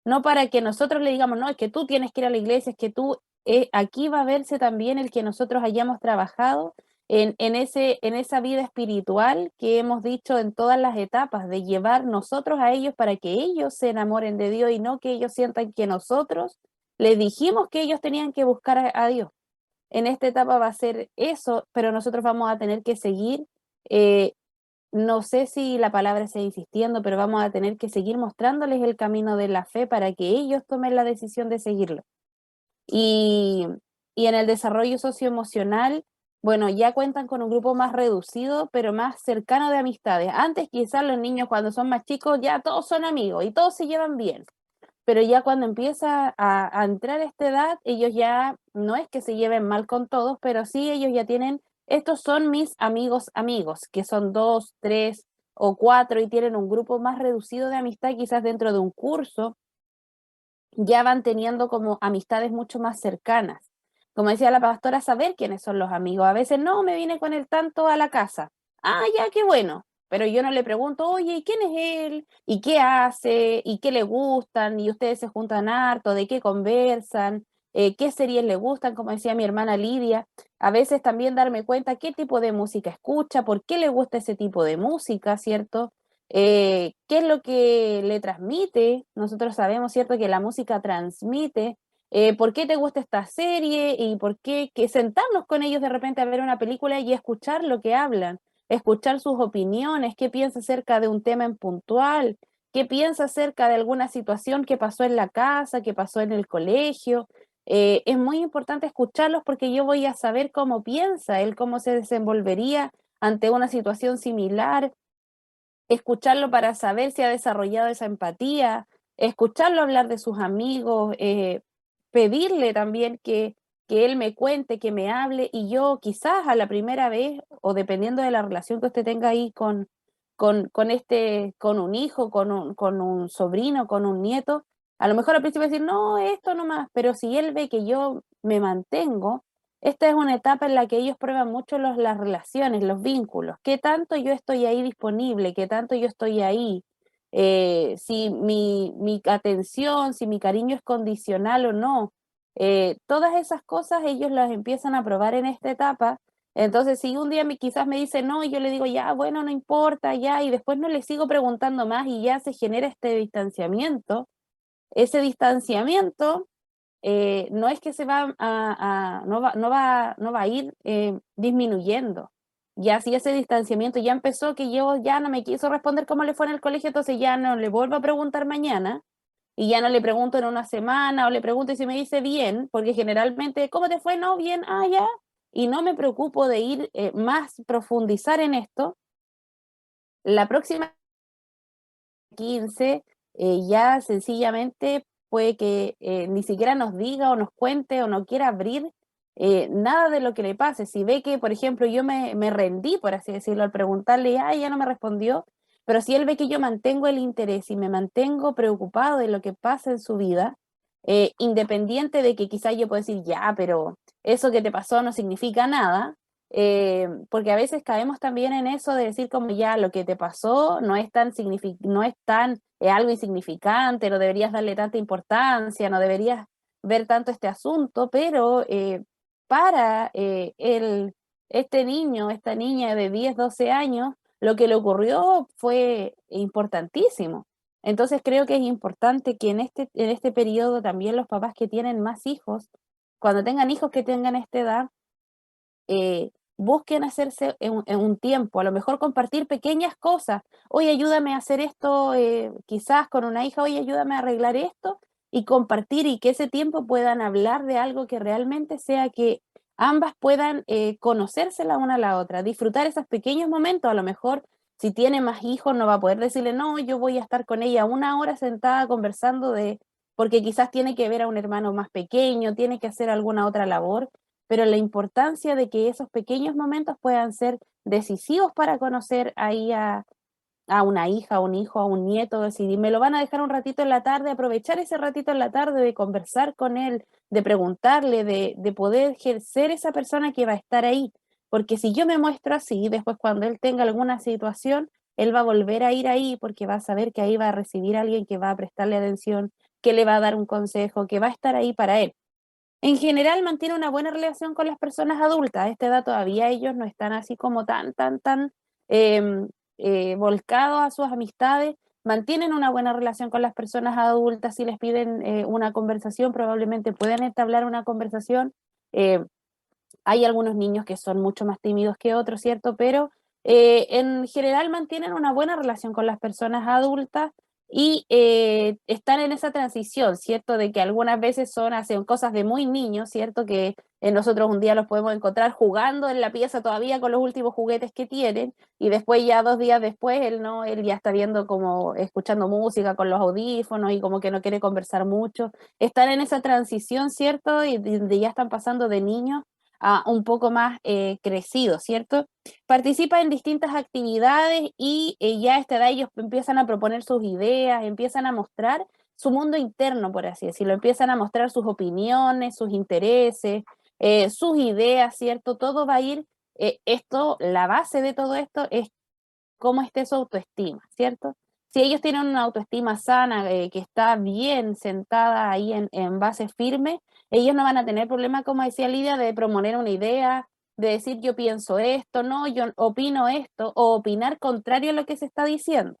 No para que nosotros le digamos, no, es que tú tienes que ir a la iglesia, es que tú, aquí va a verse también el que nosotros hayamos trabajado en esa vida espiritual que hemos dicho en todas las etapas, de llevar nosotros a ellos para que ellos se enamoren de Dios y no que ellos sientan que nosotros les dijimos que ellos tenían que buscar a Dios. En esta etapa va a ser eso, pero nosotros vamos a tener que seguir, eh, no sé si la palabra está insistiendo, pero vamos a tener que seguir mostrándoles el camino de la fe para que ellos tomen la decisión de seguirlo. Y, y en el desarrollo socioemocional, bueno, ya cuentan con un grupo más reducido, pero más cercano de amistades. Antes quizás los niños cuando son más chicos ya todos son amigos y todos se llevan bien, pero ya cuando empieza a entrar esta edad, ellos ya no es que se lleven mal con todos, pero sí ellos ya tienen, estos son mis amigos amigos, que son 2, 3 o 4 y tienen un grupo más reducido de amistad, quizás dentro de un curso, ya van teniendo como amistades mucho más cercanas. Como decía la pastora, saber quiénes son los amigos. A veces no, me vine con el tanto a la casa. Ah, ya, qué bueno. Pero yo no le pregunto, oye, ¿y quién es él? ¿Y qué hace? ¿Y qué le gustan? ¿Y ustedes se juntan harto? ¿De qué conversan? qué series le gustan, como decía mi hermana Lidia, a veces también darme cuenta qué tipo de música escucha, por qué le gusta ese tipo de música, ¿cierto? Qué es lo que le transmite. Nosotros sabemos, ¿cierto?, que la música transmite. ¿Por qué te gusta esta serie? Y por qué que sentarnos con ellos de repente a ver una película y escuchar lo que hablan, escuchar sus opiniones, qué piensa acerca de un tema en puntual, qué piensa acerca de alguna situación que pasó en la casa, que pasó en el colegio. Es muy importante escucharlos porque yo voy a saber cómo piensa él, cómo se desenvolvería ante una situación similar, escucharlo para saber si ha desarrollado esa empatía, escucharlo hablar de sus amigos, pedirle también que él me cuente, que me hable, y yo quizás a la primera vez, o dependiendo de la relación que usted tenga ahí con un hijo, con un sobrino, con un nieto, a lo mejor al principio decir, no, esto nomás, pero si él ve que yo me mantengo, esta es una etapa en la que ellos prueban mucho las relaciones, los vínculos, qué tanto yo estoy ahí disponible, qué tanto yo estoy ahí, si mi atención, si mi cariño es condicional o no. Todas esas cosas ellos las empiezan a probar en esta etapa. Entonces, si un día quizás me dice no, y yo le digo, ya, bueno, no importa, ya, y después no le sigo preguntando más y ya se genera este distanciamiento, ese distanciamiento no es que se va no va a ir disminuyendo. Ya si ese distanciamiento ya empezó, que yo ya no me quiso responder cómo le fue en el colegio, entonces ya no le vuelvo a preguntar mañana y ya no le pregunto en una semana o le pregunto y si me dice bien, porque generalmente, ¿cómo te fue? No, bien, ah, ya. Y no me preocupo de ir más profundizar en esto. La próxima 15 ya sencillamente puede que ni siquiera nos diga o nos cuente o no quiera abrir nada de lo que le pase. Si ve que, por ejemplo, yo me rendí, por así decirlo, al preguntarle, ah, ya no me respondió, pero si él ve que yo mantengo el interés y me mantengo preocupado de lo que pasa en su vida, independiente de que quizás yo pueda decir, ya, pero eso que te pasó no significa nada, porque a veces caemos también en eso de decir como ya lo que te pasó no es tan, no es tan algo insignificante, no deberías darle tanta importancia, no deberías ver tanto este asunto, pero para este niño, esta niña de 10 12 años, lo que le ocurrió fue importantísimo. Entonces creo que es importante que en este periodo también los papás que tienen más hijos, cuando tengan hijos que tengan esta edad, busquen hacerse en un tiempo, a lo mejor compartir pequeñas cosas. Oye, ayúdame a hacer esto, quizás con una hija, oye, ayúdame a arreglar esto, y compartir y que ese tiempo puedan hablar de algo que realmente sea que ambas puedan conocerse la una a la otra, disfrutar esos pequeños momentos. A lo mejor si tiene más hijos no va a poder decirle, no, yo voy a estar con ella una hora sentada conversando porque quizás tiene que ver a un hermano más pequeño, tiene que hacer alguna otra labor, pero la importancia de que esos pequeños momentos puedan ser decisivos para conocer ahí a una hija, a un hijo, a un nieto, decidir, me lo van a dejar un ratito en la tarde, aprovechar ese ratito en la tarde de conversar con él, de preguntarle, de poder ser esa persona que va a estar ahí, porque si yo me muestro así, después cuando él tenga alguna situación, él va a volver a ir ahí porque va a saber que ahí va a recibir a alguien que va a prestarle atención, que le va a dar un consejo, que va a estar ahí para él. En general mantiene una buena relación con las personas adultas. A esta edad todavía ellos no están así como tan em, volcados a sus amistades. Mantienen una buena relación con las personas adultas. Si les piden una conversación, probablemente pueden entablar una conversación. Eh, Hay algunos niños que son mucho más tímidos que otros, ¿cierto? Pero en general mantienen una buena relación con las personas adultas y están en esa transición, ¿cierto? De que algunas veces hacen cosas de muy niños, ¿cierto? Que nosotros un día los podemos encontrar jugando en la pieza todavía con los últimos juguetes que tienen y después ya 2 días después él ya está viendo como escuchando música con los audífonos y como que no quiere conversar mucho. Están en esa transición, ¿cierto? Y donde ya están pasando de niños a un poco más crecido, ¿cierto? Participa en distintas actividades y ya a esta edad ellos empiezan a proponer sus ideas, empiezan a mostrar su mundo interno, por así decirlo, empiezan a mostrar sus opiniones, sus intereses, sus ideas, ¿cierto? Todo va a ir, la base de todo esto es cómo esté su autoestima, ¿cierto? Si ellos tienen una autoestima sana, que está bien sentada ahí en base firme, ellos no van a tener problema, como decía Lidia, de proponer una idea, de decir yo pienso esto, no, yo opino esto, o opinar contrario a lo que se está diciendo,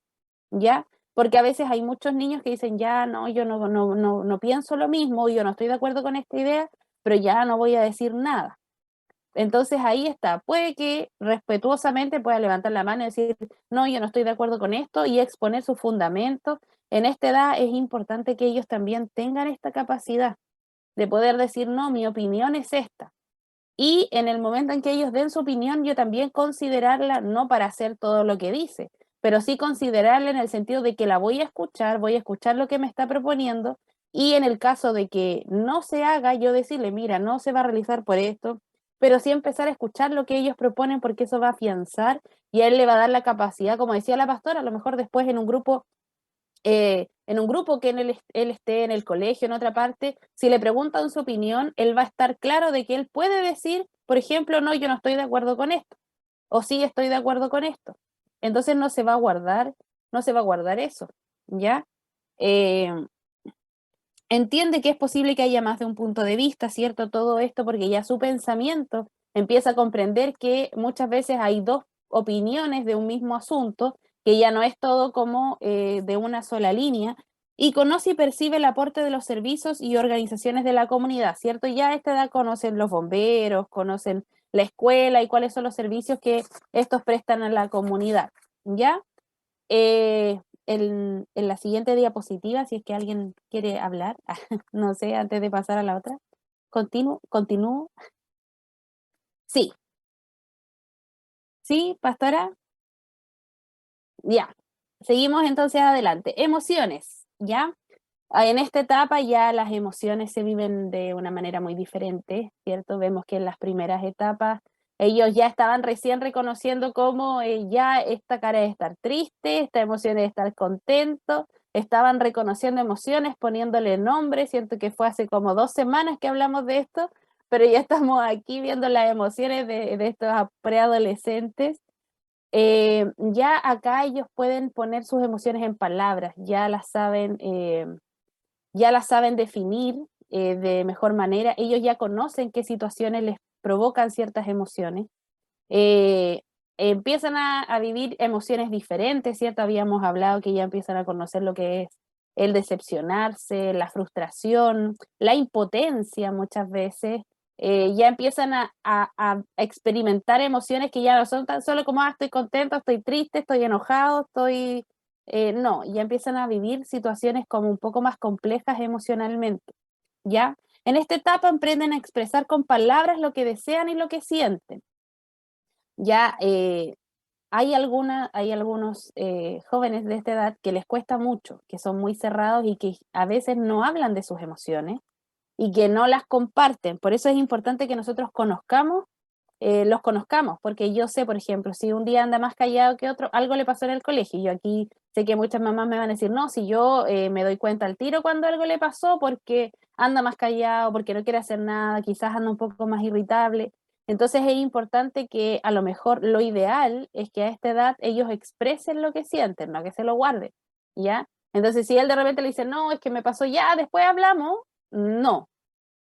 ¿ya? Porque a veces hay muchos niños que dicen, ya, no, yo no pienso lo mismo, yo no estoy de acuerdo con esta idea, pero ya no voy a decir nada. Entonces ahí está, puede que respetuosamente pueda levantar la mano y decir, no, yo no estoy de acuerdo con esto y exponer sus fundamentos. En esta edad es importante que ellos también tengan esta capacidad de poder decir, no, mi opinión es esta. Y en el momento en que ellos den su opinión, yo también considerarla, no para hacer todo lo que dice, pero sí considerarla en el sentido de que la voy a escuchar lo que me está proponiendo, y en el caso de que no se haga, yo decirle, mira, no se va a realizar por esto, pero sí empezar a escuchar lo que ellos proponen, porque eso va a afianzar y a él le va a dar la capacidad, como decía la pastora, a lo mejor después en un grupo que él esté en el colegio, en otra parte, si le preguntan su opinión, él va a estar claro de que él puede decir, por ejemplo, no, yo no estoy de acuerdo con esto, o sí estoy de acuerdo con esto. Entonces no se va a guardar, no se va a guardar eso, ¿ya? Eh, Entiende que es posible que haya más de un punto de vista, ¿cierto? Todo esto porque ya su pensamiento empieza a comprender que muchas veces hay dos opiniones de un mismo asunto, que ya no es todo como de una sola línea, y conoce y percibe el aporte de los servicios y organizaciones de la comunidad, ¿cierto? Ya a esta edad conocen los bomberos, conocen la escuela y cuáles son los servicios que estos prestan a la comunidad, ¿ya? En la siguiente diapositiva, si es que alguien quiere hablar, no sé, antes de pasar a la otra. Continúo. Sí, sí, pastora. Ya. Seguimos entonces adelante. Emociones, ¿ya? En esta etapa ya las emociones se viven de una manera muy diferente, ¿cierto? Vemos que en las primeras etapas ellos ya estaban recién reconociendo cómo ya esta cara de estar triste, esta emoción de estar contento, estaban reconociendo emociones, poniéndole nombre, ¿cierto? Que fue hace como 2 semanas que hablamos de esto, pero ya estamos aquí viendo las emociones de estos preadolescentes. Ya acá ellos pueden poner sus emociones en palabras, ya las saben definir de mejor manera, ellos ya conocen qué situaciones les provocan ciertas emociones, eh, empiezan a vivir emociones diferentes, ¿cierto? Habíamos hablado que ya empiezan a conocer lo que es el decepcionarse, la frustración, la impotencia muchas veces, ya empiezan a experimentar emociones que ya no son tan solo como, estoy contento, estoy triste, estoy enojado, no, ya empiezan a vivir situaciones como un poco más complejas emocionalmente, ¿ya? En esta etapa aprenden a expresar con palabras lo que desean y lo que sienten. Ya hay algunos jóvenes de esta edad que les cuesta mucho, que son muy cerrados y que a veces no hablan de sus emociones y que no las comparten. Por eso es importante que nosotros los conozcamos, porque yo sé, por ejemplo, si un día anda más callado que otro, algo le pasó en el colegio. Yo aquí sé que muchas mamás me van a decir, no, si yo me doy cuenta al tiro cuando algo le pasó, porque anda más callado, porque no quiere hacer nada, quizás anda un poco más irritable. Entonces es importante que a lo mejor lo ideal es que a esta edad ellos expresen lo que sienten, no que se lo guarden, ¿ya? Entonces si él de repente le dice, no, es que me pasó ya, después hablamos, no,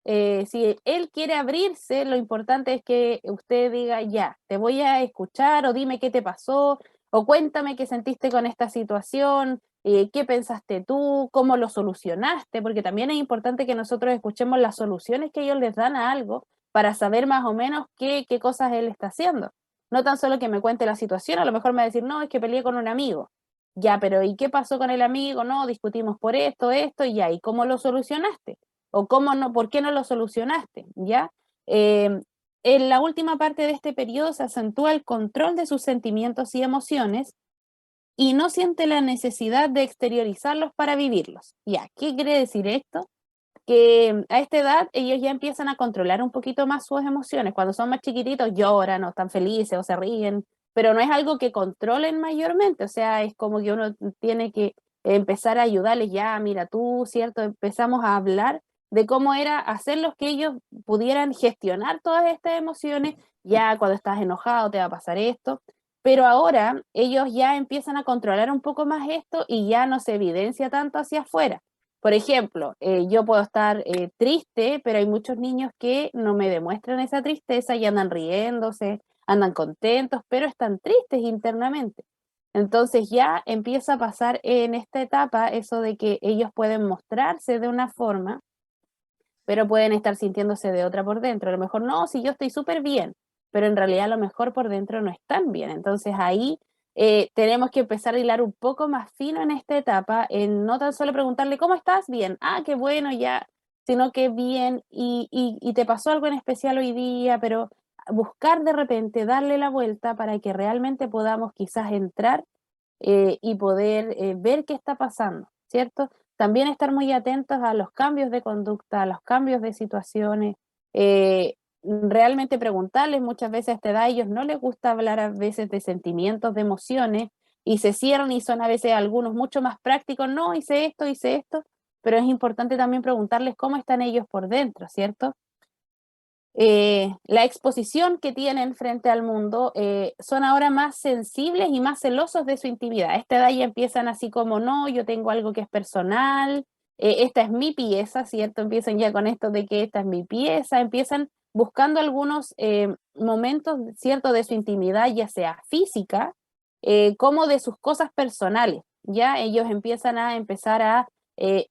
si él quiere abrirse, lo importante es que usted diga, ya, te voy a escuchar, o dime qué te pasó, o cuéntame qué sentiste con esta situación, qué pensaste tú, cómo lo solucionaste, porque también es importante que nosotros escuchemos las soluciones que ellos les dan a algo para saber más o menos qué cosas él está haciendo. No tan solo que me cuente la situación, a lo mejor me va a decir, no, es que peleé con un amigo. Ya, pero ¿y qué pasó con el amigo? No, discutimos por esto, y ya, ¿y cómo lo solucionaste? O cómo no, por qué no lo solucionaste, ¿ya? En la última parte de este periodo se acentúa el control de sus sentimientos y emociones y no siente la necesidad de exteriorizarlos para vivirlos. ¿Ya? ¿Qué quiere decir esto? Que a esta edad ellos ya empiezan a controlar un poquito más sus emociones. Cuando son más chiquititos lloran o están felices o se ríen, pero no es algo que controlen mayormente, o sea, es como que uno tiene que empezar a ayudarles, ya, mira tú, ¿cierto? Empezamos a hablar de cómo era hacerlos que ellos pudieran gestionar todas estas emociones, ya cuando estás enojado te va a pasar esto, pero ahora ellos ya empiezan a controlar un poco más esto y ya no se evidencia tanto hacia afuera. Por ejemplo, yo puedo estar triste, pero hay muchos niños que no me demuestran esa tristeza y andan riéndose, andan contentos, pero están tristes internamente. Entonces ya empieza a pasar en esta etapa eso de que ellos pueden mostrarse de una forma, pero pueden estar sintiéndose de otra por dentro. A lo mejor no, si yo estoy súper bien, pero en realidad a lo mejor por dentro no están bien. Entonces ahí tenemos que empezar a hilar un poco más fino en esta etapa, en no tan solo preguntarle, ¿cómo estás? Bien, ah, qué bueno, ya, sino que bien, y te pasó algo en especial hoy día, pero buscar de repente, darle la vuelta para que realmente podamos quizás entrar y poder ver qué está pasando, ¿cierto? También estar muy atentos a los cambios de conducta, a los cambios de situaciones, realmente preguntarles muchas veces a esta edad, a ellos no les gusta hablar a veces de sentimientos, de emociones, y se cierran y son a veces algunos mucho más prácticos, no, hice esto, pero es importante también preguntarles cómo están ellos por dentro, ¿cierto? La exposición que tienen frente al mundo, son ahora más sensibles y más celosos de su intimidad. A esta edad ya empiezan así como, no, yo tengo algo que es personal, esta es mi pieza, ¿cierto? Empiezan ya con esto de que esta es mi pieza, empiezan buscando algunos momentos, ¿cierto?, de su intimidad, ya sea física, como de sus cosas personales. Ya ellos empiezan a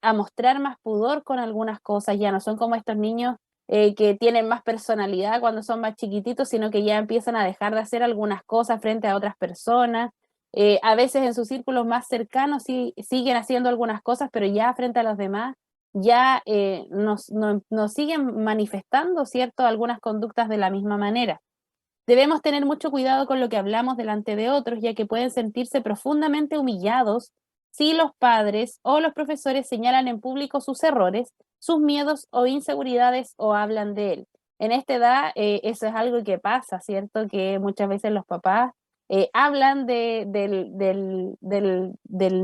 a mostrar más pudor con algunas cosas, ya no son como estos niños que tienen más personalidad cuando son más chiquititos, sino que ya empiezan a dejar de hacer algunas cosas frente a otras personas. A veces en sus círculos más cercanos sí, siguen haciendo algunas cosas, pero ya frente a los demás ya nos siguen manifestando, ¿cierto?, algunas conductas de la misma manera. Debemos tener mucho cuidado con lo que hablamos delante de otros, ya que pueden sentirse profundamente humillados si los padres o los profesores señalan en público sus errores, sus miedos o inseguridades o hablan de él. En esta edad eso es algo que pasa, ¿cierto? Que muchas veces los papás hablan del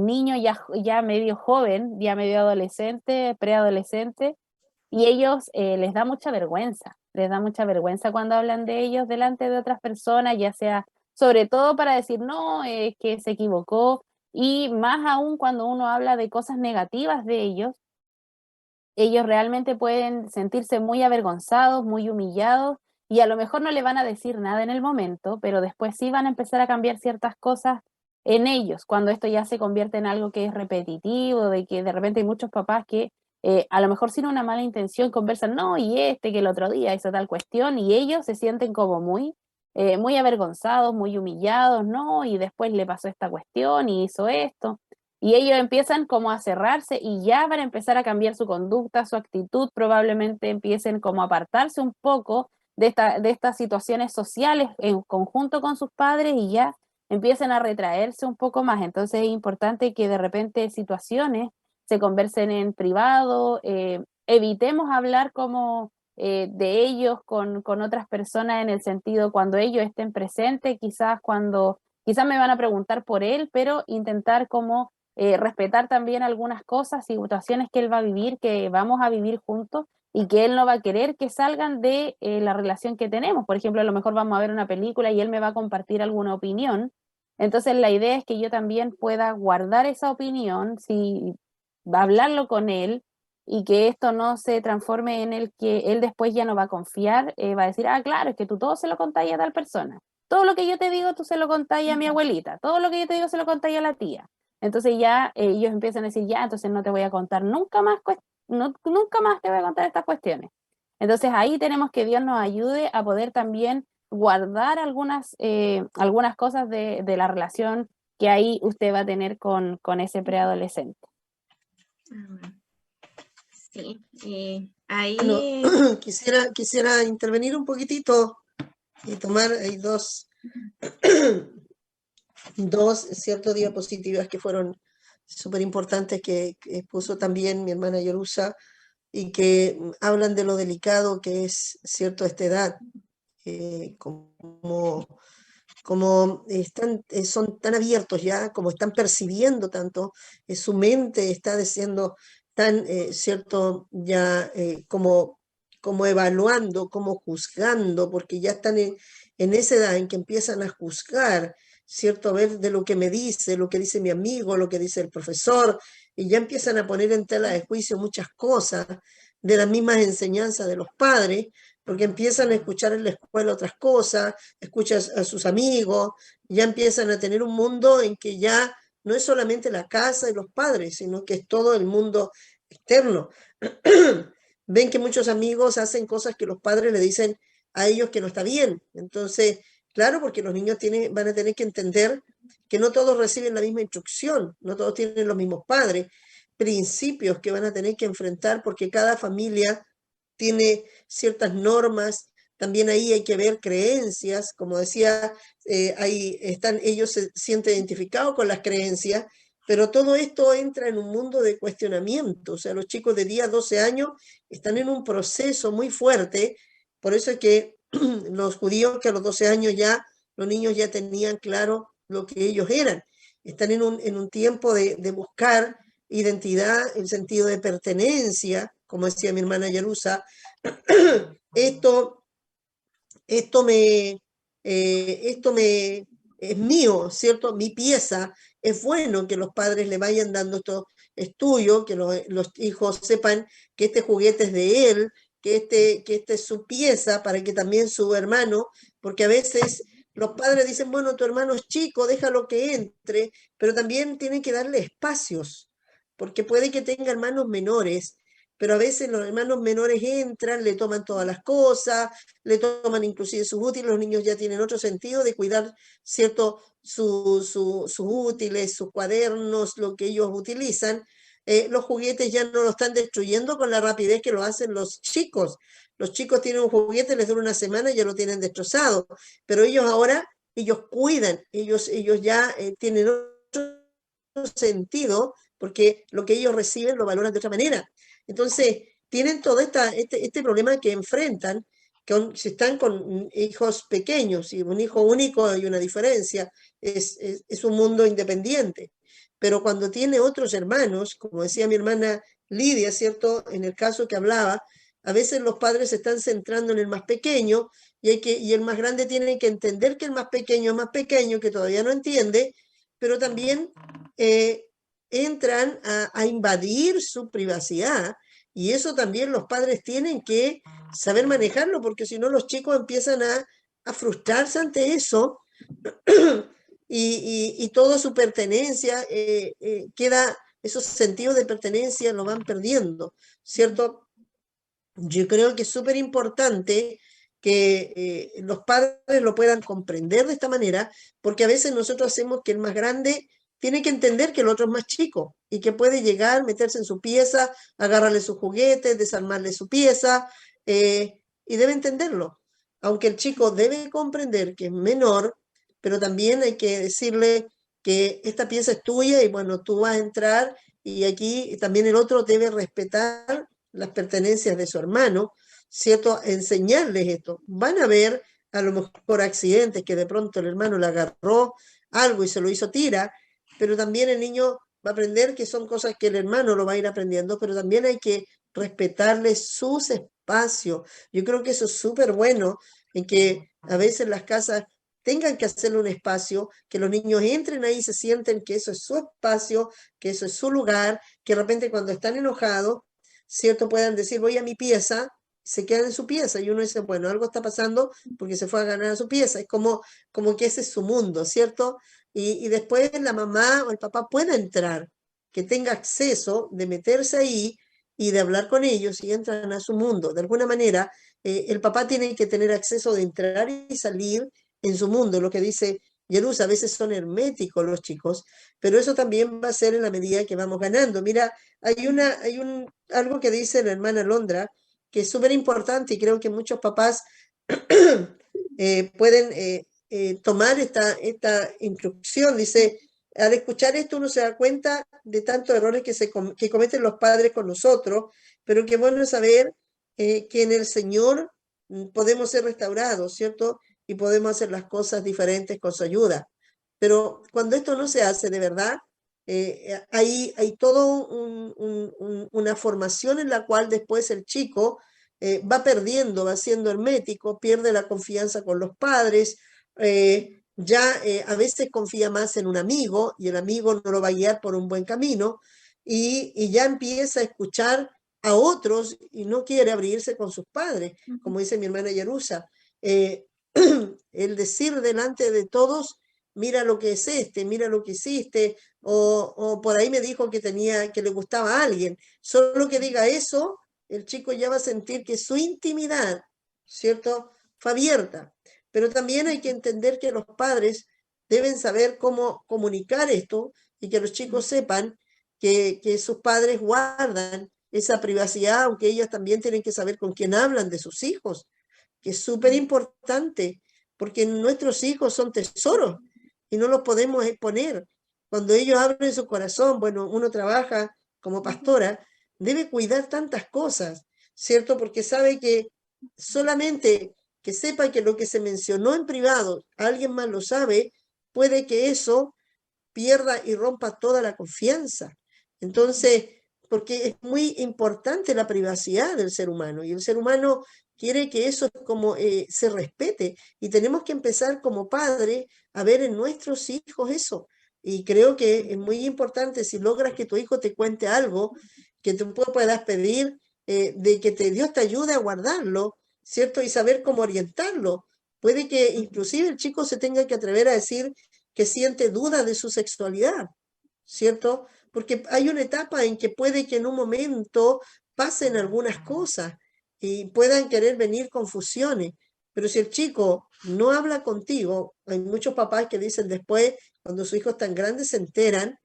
niño ya medio joven, ya medio adolescente, preadolescente, y ellos les da mucha vergüenza cuando hablan de ellos delante de otras personas, ya sea sobre todo para decir, no, es que se equivocó, y más aún cuando uno habla de cosas negativas de ellos realmente pueden sentirse muy avergonzados, muy humillados, y a lo mejor no le van a decir nada en el momento, pero después sí van a empezar a cambiar ciertas cosas en ellos, cuando esto ya se convierte en algo que es repetitivo, de que de repente hay muchos papás que a lo mejor sin una mala intención conversan, no, y que el otro día hizo tal cuestión, y ellos se sienten como muy avergonzados, muy humillados, no, y después le pasó esta cuestión y hizo esto. Y ellos empiezan como a cerrarse y ya van a empezar a cambiar su conducta, su actitud, probablemente empiecen como a apartarse un poco de estas situaciones sociales en conjunto con sus padres y ya empiecen a retraerse un poco más. Entonces es importante que de repente situaciones se conversen en privado, evitemos hablar como de ellos con otras personas en el sentido cuando ellos estén presentes, quizás me van a preguntar por él, pero intentar como respetar también algunas cosas y situaciones que él va a vivir, que vamos a vivir juntos y que él no va a querer que salgan de la relación que tenemos. Por ejemplo, a lo mejor vamos a ver una película y él me va a compartir alguna opinión. Entonces la idea es que yo también pueda guardar esa opinión, si hablarlo con él y que esto no se transforme en el que él después ya no va a confiar, va a decir, ah, claro, es que tú todo se lo contáis a tal persona. Todo lo que yo te digo, tú se lo contáis a mi abuelita. Todo lo que yo te digo, se lo contáis a la tía. Entonces ya ellos empiezan a decir, ya, entonces no te voy a contar nunca más, nunca más te voy a contar estas cuestiones. Entonces ahí tenemos que Dios nos ayude a poder también guardar algunas cosas de la relación que ahí usted va a tener con ese preadolescente. Sí, ahí... Bueno, quisiera intervenir un poquitito y tomar dos ciertas diapositivas que fueron súper importantes que puso también mi hermana Yorusa y que hablan de lo delicado que es, cierto, esta edad, como son tan abiertos ya, como están percibiendo tanto, su mente está siendo tan, cierto, ya como evaluando, como juzgando, porque ya están en esa edad en que empiezan a juzgar ¿cierto? A ver de lo que me dice, lo que dice mi amigo, lo que dice el profesor, y ya empiezan a poner en tela de juicio muchas cosas de las mismas enseñanzas de los padres, porque empiezan a escuchar en la escuela otras cosas, escuchan a sus amigos, ya empiezan a tener un mundo en que ya no es solamente la casa y los padres, sino que es todo el mundo externo. Ven que muchos amigos hacen cosas que los padres le dicen a ellos que no está bien. Entonces, claro, porque los niños van a tener que entender que no todos reciben la misma instrucción, no todos tienen los mismos padres, principios que van a tener que enfrentar porque cada familia tiene ciertas normas. También ahí hay que ver creencias, como decía, ahí están, ellos se sienten identificados con las creencias, pero todo esto entra en un mundo de cuestionamiento. O sea, los chicos de 10 a 12 años están en un proceso muy fuerte. Por eso es que los judíos que a los 12 años ya, los niños ya tenían claro lo que ellos eran. Están en un tiempo de buscar identidad, el sentido de pertenencia, como decía mi hermana Yarusa. esto, esto me, esto me es mío, ¿cierto? Mi pieza. Es bueno que los padres le vayan dando esto, es tuyo, que los hijos sepan que este juguete es de él, que este es su pieza, para que también su hermano, porque a veces los padres dicen, bueno, tu hermano es chico, déjalo que entre, pero también tienen que darle espacios, porque puede que tenga hermanos menores, pero a veces los hermanos menores entran, le toman todas las cosas, le toman inclusive sus útiles, los niños ya tienen otro sentido de cuidar, ¿cierto? Sus útiles, sus cuadernos, lo que ellos utilizan. Los juguetes ya no lo están destruyendo con la rapidez que lo hacen los chicos. Los chicos tienen un juguete, les dura una semana y ya lo tienen destrozado, pero ellos ahora, ellos cuidan, ellos ya tienen otro sentido porque lo que ellos reciben lo valoran de otra manera. Entonces, tienen todo este problema que enfrentan, si están con hijos pequeños, y un hijo único hay una diferencia, es un mundo independiente. Pero cuando tiene otros hermanos, como decía mi hermana Lidia, ¿cierto? En el caso que hablaba, a veces los padres se están centrando en el más pequeño y el más grande tiene que entender que el más pequeño es más pequeño, que todavía no entiende, pero también entran a invadir su privacidad, y eso también los padres tienen que saber manejarlo, porque si no los chicos empiezan a frustrarse ante eso y toda su pertenencia queda, esos sentidos de pertenencia lo van perdiendo, ¿cierto? Yo creo que es súper importante que los padres lo puedan comprender de esta manera, porque a veces nosotros hacemos que el más grande tiene que entender que el otro es más chico y que puede llegar, meterse en su pieza, agarrarle sus juguetes, desarmarle su pieza, y debe entenderlo. Aunque el chico debe comprender que es menor, pero también hay que decirle que esta pieza es tuya y bueno, tú vas a entrar, y aquí también el otro debe respetar las pertenencias de su hermano, ¿cierto? Enseñarles esto. Van a ver a lo mejor accidentes que de pronto el hermano le agarró algo y se lo hizo tira, pero también el niño va a aprender que son cosas que el hermano lo va a ir aprendiendo, pero también hay que respetarles sus espacios. Yo creo que eso es súper bueno, en que a veces las casas tengan que hacerle un espacio, que los niños entren ahí y se sienten que eso es su espacio, que eso es su lugar, que de repente cuando están enojados, ¿cierto? Puedan decir, voy a mi pieza, se quedan en su pieza, y uno dice, bueno, algo está pasando porque se fue a ganar a su pieza. Es como que ese es su mundo, ¿cierto? Y después la mamá o el papá pueda entrar, que tenga acceso de meterse ahí y de hablar con ellos y entran a su mundo. De alguna manera, el papá tiene que tener acceso de entrar y salir en su mundo. Lo que dice Jerus, a veces son herméticos los chicos, pero eso también va a ser en la medida que vamos ganando. Mira, algo que dice la hermana Londra, que es súper importante, y creo que muchos papás pueden tomar esta instrucción. Dice, al escuchar esto uno se da cuenta de tantos errores que cometen los padres con nosotros, pero qué bueno saber que en el Señor podemos ser restaurados, ¿cierto? Y podemos hacer las cosas diferentes con su ayuda. Pero cuando esto no se hace de verdad, hay todo una formación en la cual después el chico va perdiendo, va siendo hermético, pierde la confianza con los padres, ya a veces confía más en un amigo y el amigo no lo va a guiar por un buen camino y ya empieza a escuchar a otros y no quiere abrirse con sus padres, como dice mi hermana Yarusa. El decir delante de todos, mira lo que es mira lo que hiciste, o por ahí me dijo que le gustaba a alguien. Solo que diga eso, el chico ya va a sentir que su intimidad, ¿cierto?, fue abierta. Pero también hay que entender que los padres deben saber cómo comunicar esto y que los chicos sepan que sus padres guardan esa privacidad, aunque ellos también tienen que saber con quién hablan de sus hijos, que es súper importante, porque nuestros hijos son tesoros y no los podemos exponer. Cuando ellos abren su corazón, bueno, uno trabaja como pastora, debe cuidar tantas cosas, ¿cierto? Porque sabe que solamente que sepa que lo que se mencionó en privado, alguien más lo sabe, puede que eso pierda y rompa toda la confianza. Entonces, porque es muy importante la privacidad del ser humano y el ser humano quiere que eso como se respete y tenemos que empezar como padre a ver en nuestros hijos eso. Y creo que es muy importante si logras que tu hijo te cuente algo, que tú puedas pedir de que Dios te ayude a guardarlo, ¿cierto? Y saber cómo orientarlo. Puede que inclusive el chico se tenga que atrever a decir que siente duda de su sexualidad, ¿cierto? Porque hay una etapa en que puede que en un momento pasen algunas cosas y puedan querer venir confusiones. Pero si el chico no habla contigo, hay muchos papás que dicen después, cuando sus hijos tan grandes se enteran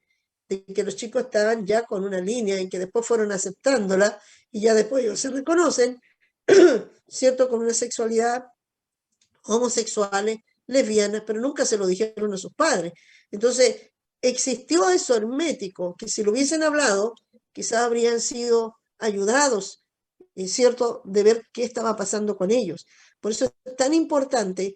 de que los chicos estaban ya con una línea y que después fueron aceptándola y ya después ellos se reconocen, ¿cierto? Con una sexualidad homosexuales, lesbianas, pero nunca se lo dijeron a sus padres. Entonces, existió eso hermético, que si lo hubiesen hablado, quizás habrían sido ayudados, es cierto, de ver qué estaba pasando con ellos. Por eso es tan importante,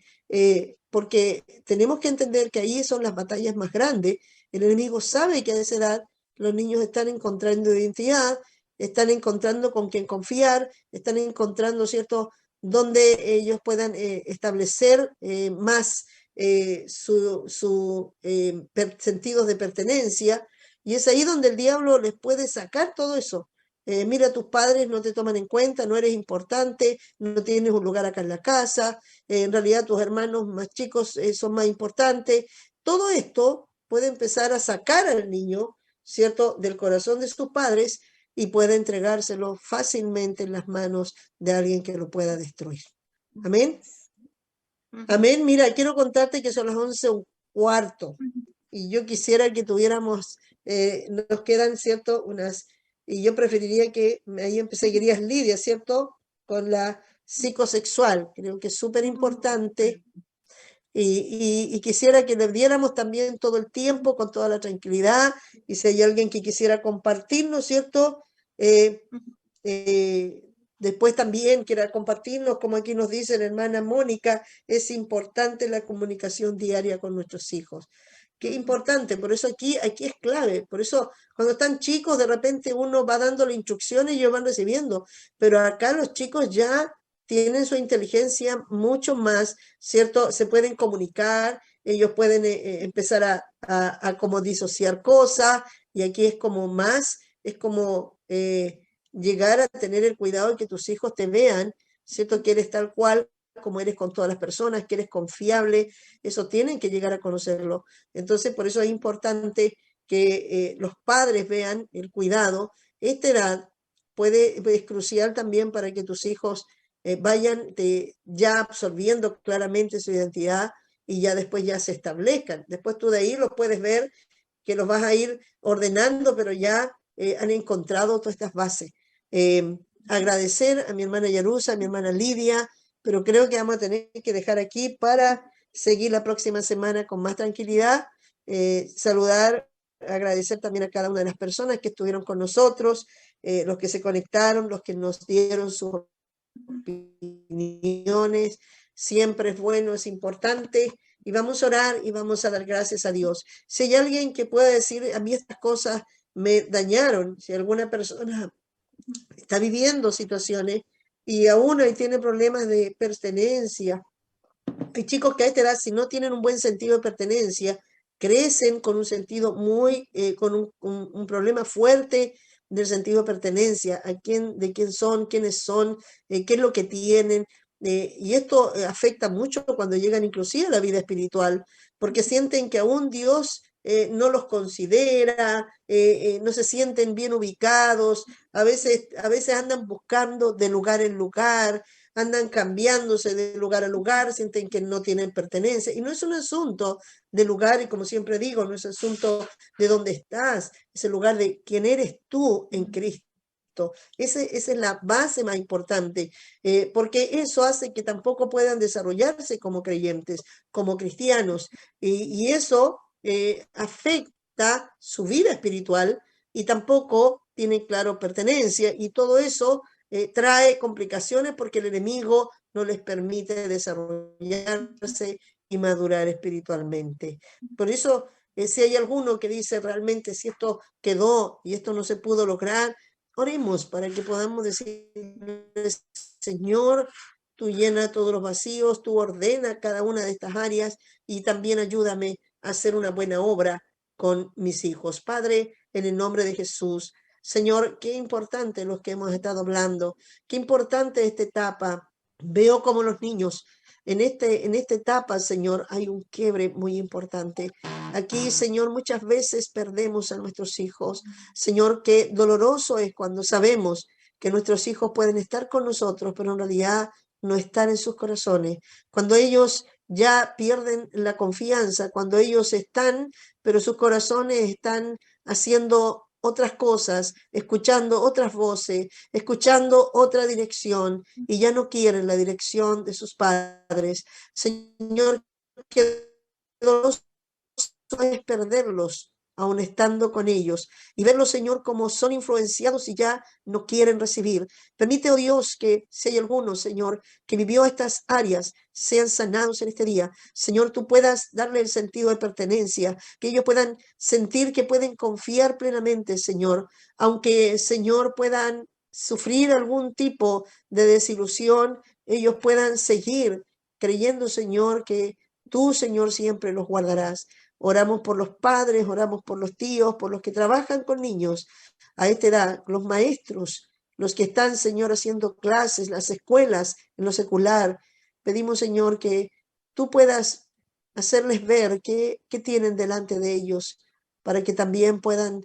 porque tenemos que entender que ahí son las batallas más grandes. El enemigo sabe que a esa edad los niños están encontrando identidad, están encontrando con quién confiar, están encontrando, ¿cierto?, donde ellos puedan establecer más sentidos de pertenencia. Y es ahí donde el diablo les puede sacar todo eso. Mira, tus padres no te toman en cuenta, no eres importante, no tienes un lugar acá en la casa, en realidad tus hermanos más chicos son más importantes. Todo esto puede empezar a sacar al niño, ¿cierto?, del corazón de sus padres y puede entregárselo fácilmente en las manos de alguien que lo pueda destruir. Amén. Amén. Mira, quiero contarte que son las 11:15 y yo quisiera que tuviéramos, nos quedan, ¿cierto?, y yo preferiría que ahí seguirías Lidia, ¿cierto?, con la psicosexual. Creo que es súper importante y quisiera que le diéramos también todo el tiempo, con toda la tranquilidad, y si hay alguien que quisiera compartirnos, ¿cierto?, después también quiera compartirnos, como aquí nos dice la hermana Mónica, es importante la comunicación diaria con nuestros hijos. Qué importante, por eso aquí es clave, por eso cuando están chicos de repente uno va dándole instrucciones y ellos van recibiendo, pero acá los chicos ya tienen su inteligencia mucho más, ¿cierto? Se pueden comunicar, ellos pueden empezar a como disociar cosas y aquí es como más, es como llegar a tener el cuidado de que tus hijos te vean, ¿cierto? Que eres tal cual como eres con todas las personas, que eres confiable, eso tienen que llegar a conocerlo. Entonces, por eso es importante que los padres vean el cuidado. Esta edad es crucial también para que tus hijos vayan ya absorbiendo claramente su identidad y ya después ya se establezcan. Después tú de ahí los puedes ver que los vas a ir ordenando, pero ya han encontrado todas estas bases. Agradecer a mi hermana Yarusa, a mi hermana Lidia, pero creo que vamos a tener que dejar aquí para seguir la próxima semana con más tranquilidad. Saludar, agradecer también a cada una de las personas que estuvieron con nosotros, los que se conectaron, los que nos dieron sus opiniones. Siempre es bueno, es importante. Y vamos a orar y vamos a dar gracias a Dios. Si hay alguien que pueda decir, a mí estas cosas me dañaron, si alguna persona está viviendo situaciones y aún ahí tiene problemas de pertenencia, Hay chicos que a esta edad, si no tienen un buen sentido de pertenencia, crecen con un sentido con un problema fuerte del sentido de pertenencia, de quién son, quiénes son, qué es lo que tienen. Y esto afecta mucho cuando llegan inclusive a la vida espiritual, porque sienten que aún Dios no los considera, no se sienten bien ubicados, a veces andan buscando de lugar en lugar, andan cambiándose de lugar a lugar, sienten que no tienen pertenencia. Y no es un asunto de lugar, y como siempre digo, no es asunto de dónde estás, es el lugar de quién eres tú en Cristo. Esa es la base más importante, porque eso hace que tampoco puedan desarrollarse como creyentes, como cristianos, y eso afecta su vida espiritual y tampoco tienen claro pertenencia, y todo eso trae complicaciones porque el enemigo no les permite desarrollarse y madurar espiritualmente. Por eso, si hay alguno que dice realmente si esto quedó y esto no se pudo lograr, oremos para que podamos decir, Señor, tú llena todos los vacíos, tú ordena cada una de estas áreas y también ayúdame a hacer una buena obra con mis hijos. Padre, en el nombre de Jesús, Señor, qué importante los que hemos estado hablando, qué importante esta etapa. Veo como los niños en esta etapa, Señor, hay un quiebre muy importante. Aquí, Señor, muchas veces perdemos a nuestros hijos. Señor, qué doloroso es cuando sabemos que nuestros hijos pueden estar con nosotros, pero en realidad no están en sus corazones. Cuando ellos ya pierden la confianza, cuando ellos están, pero sus corazones están haciendo otras cosas, escuchando otras voces, escuchando otra dirección, y ya no quieren la dirección de sus padres. Señor, qué doloroso es perderlos aun estando con ellos, y verlos, Señor, como son influenciados y ya no quieren recibir. Permite, oh Dios, que si hay alguno, Señor, que vivió estas áreas, sean sanados en este día. Señor, tú puedas darle el sentido de pertenencia, que ellos puedan sentir que pueden confiar plenamente, Señor, aunque, Señor, puedan sufrir algún tipo de desilusión, ellos puedan seguir creyendo, Señor, que tú, Señor, siempre los guardarás. Oramos por los padres, oramos por los tíos, por los que trabajan con niños a esta edad, los maestros, los que están, Señor, haciendo clases, las escuelas, en lo secular. Pedimos, Señor, que tú puedas hacerles ver qué tienen delante de ellos, para que también puedan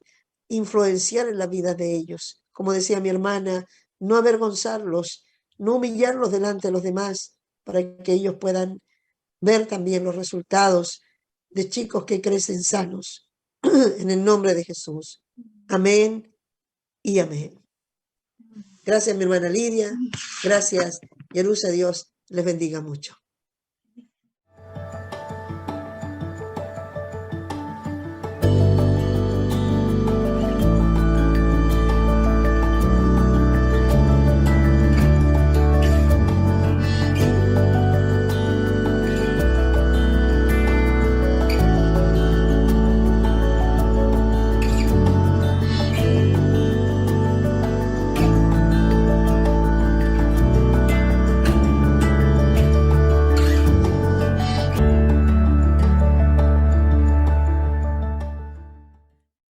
influenciar en la vida de ellos. Como decía mi hermana, no avergonzarlos, no humillarlos delante de los demás, para que ellos puedan ver también los resultados de chicos que crecen sanos. En el nombre de Jesús. Amén y amén. Gracias, mi hermana Lidia. Gracias, Jerusalén. Dios les bendiga mucho.